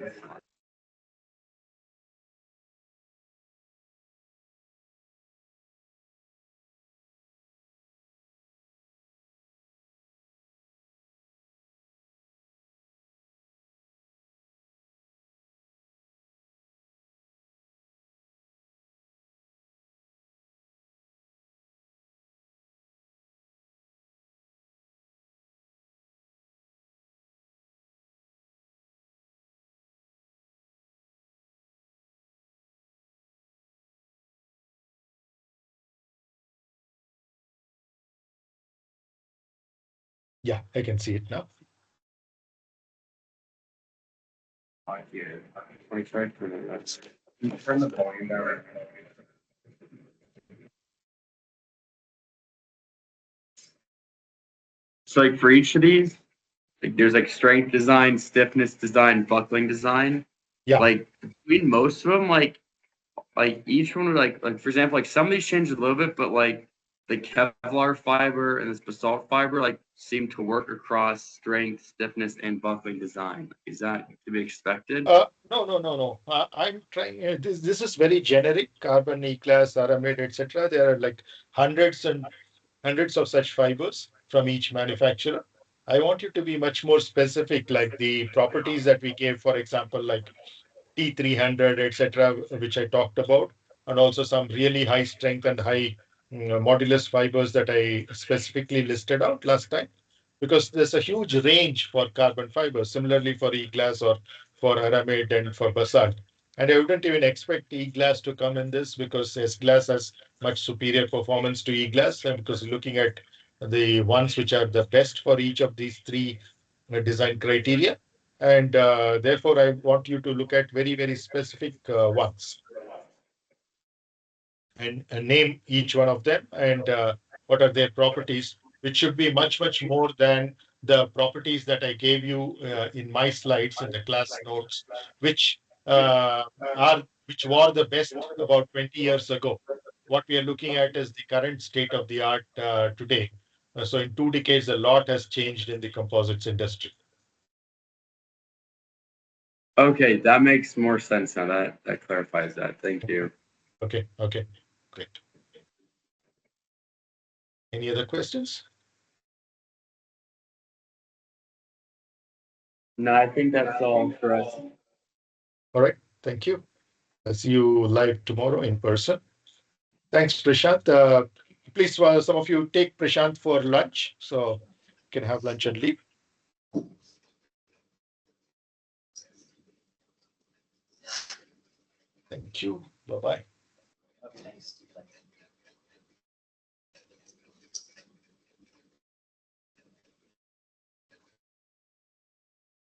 Yeah, I can see it now. I did. I tried to turn the volume down. So like for each of these, like there's like strength design, stiffness design, buckling design. Yeah. Like between most of them, like each one would like for example, like some of these changed a little bit, but like the Kevlar fiber and this basalt fiber like seem to work across strength, stiffness, and buckling design. Is that to be expected? No. I'm trying. This is very generic. Carbon, E-class, aramid, etc. There are like hundreds and hundreds of such fibers from each manufacturer. I want you to be much more specific, like the properties that we gave, for example, like T300, etc., which I talked about, and also some really high strength and high modulus fibers that I specifically listed out last time, because there's a huge range for carbon fibers, similarly for E-glass or for aramid and for basalt. And I wouldn't even expect E-glass to come in this because S-glass has much superior performance to E-glass, and because looking at the ones which are the best for each of these three design criteria, and therefore I want you to look at very, very specific ones and name each one of them and what are their properties, which should be much, much more than the properties that I gave you in my slides in the class notes, which which were the best about 20 years ago. What we are looking at is the current state of the art today. So in 2 decades, a lot has changed in the composites industry. Okay, that makes more sense now. That clarifies that. Thank you. Okay, great. Any other questions? No, I think that's all for us. All right, thank you. I'll see you live tomorrow in person. Thanks, Prashant. Please, some of you take Prashant for lunch, so you can have lunch and leave. Thank you. Bye-bye. Okay, Steve.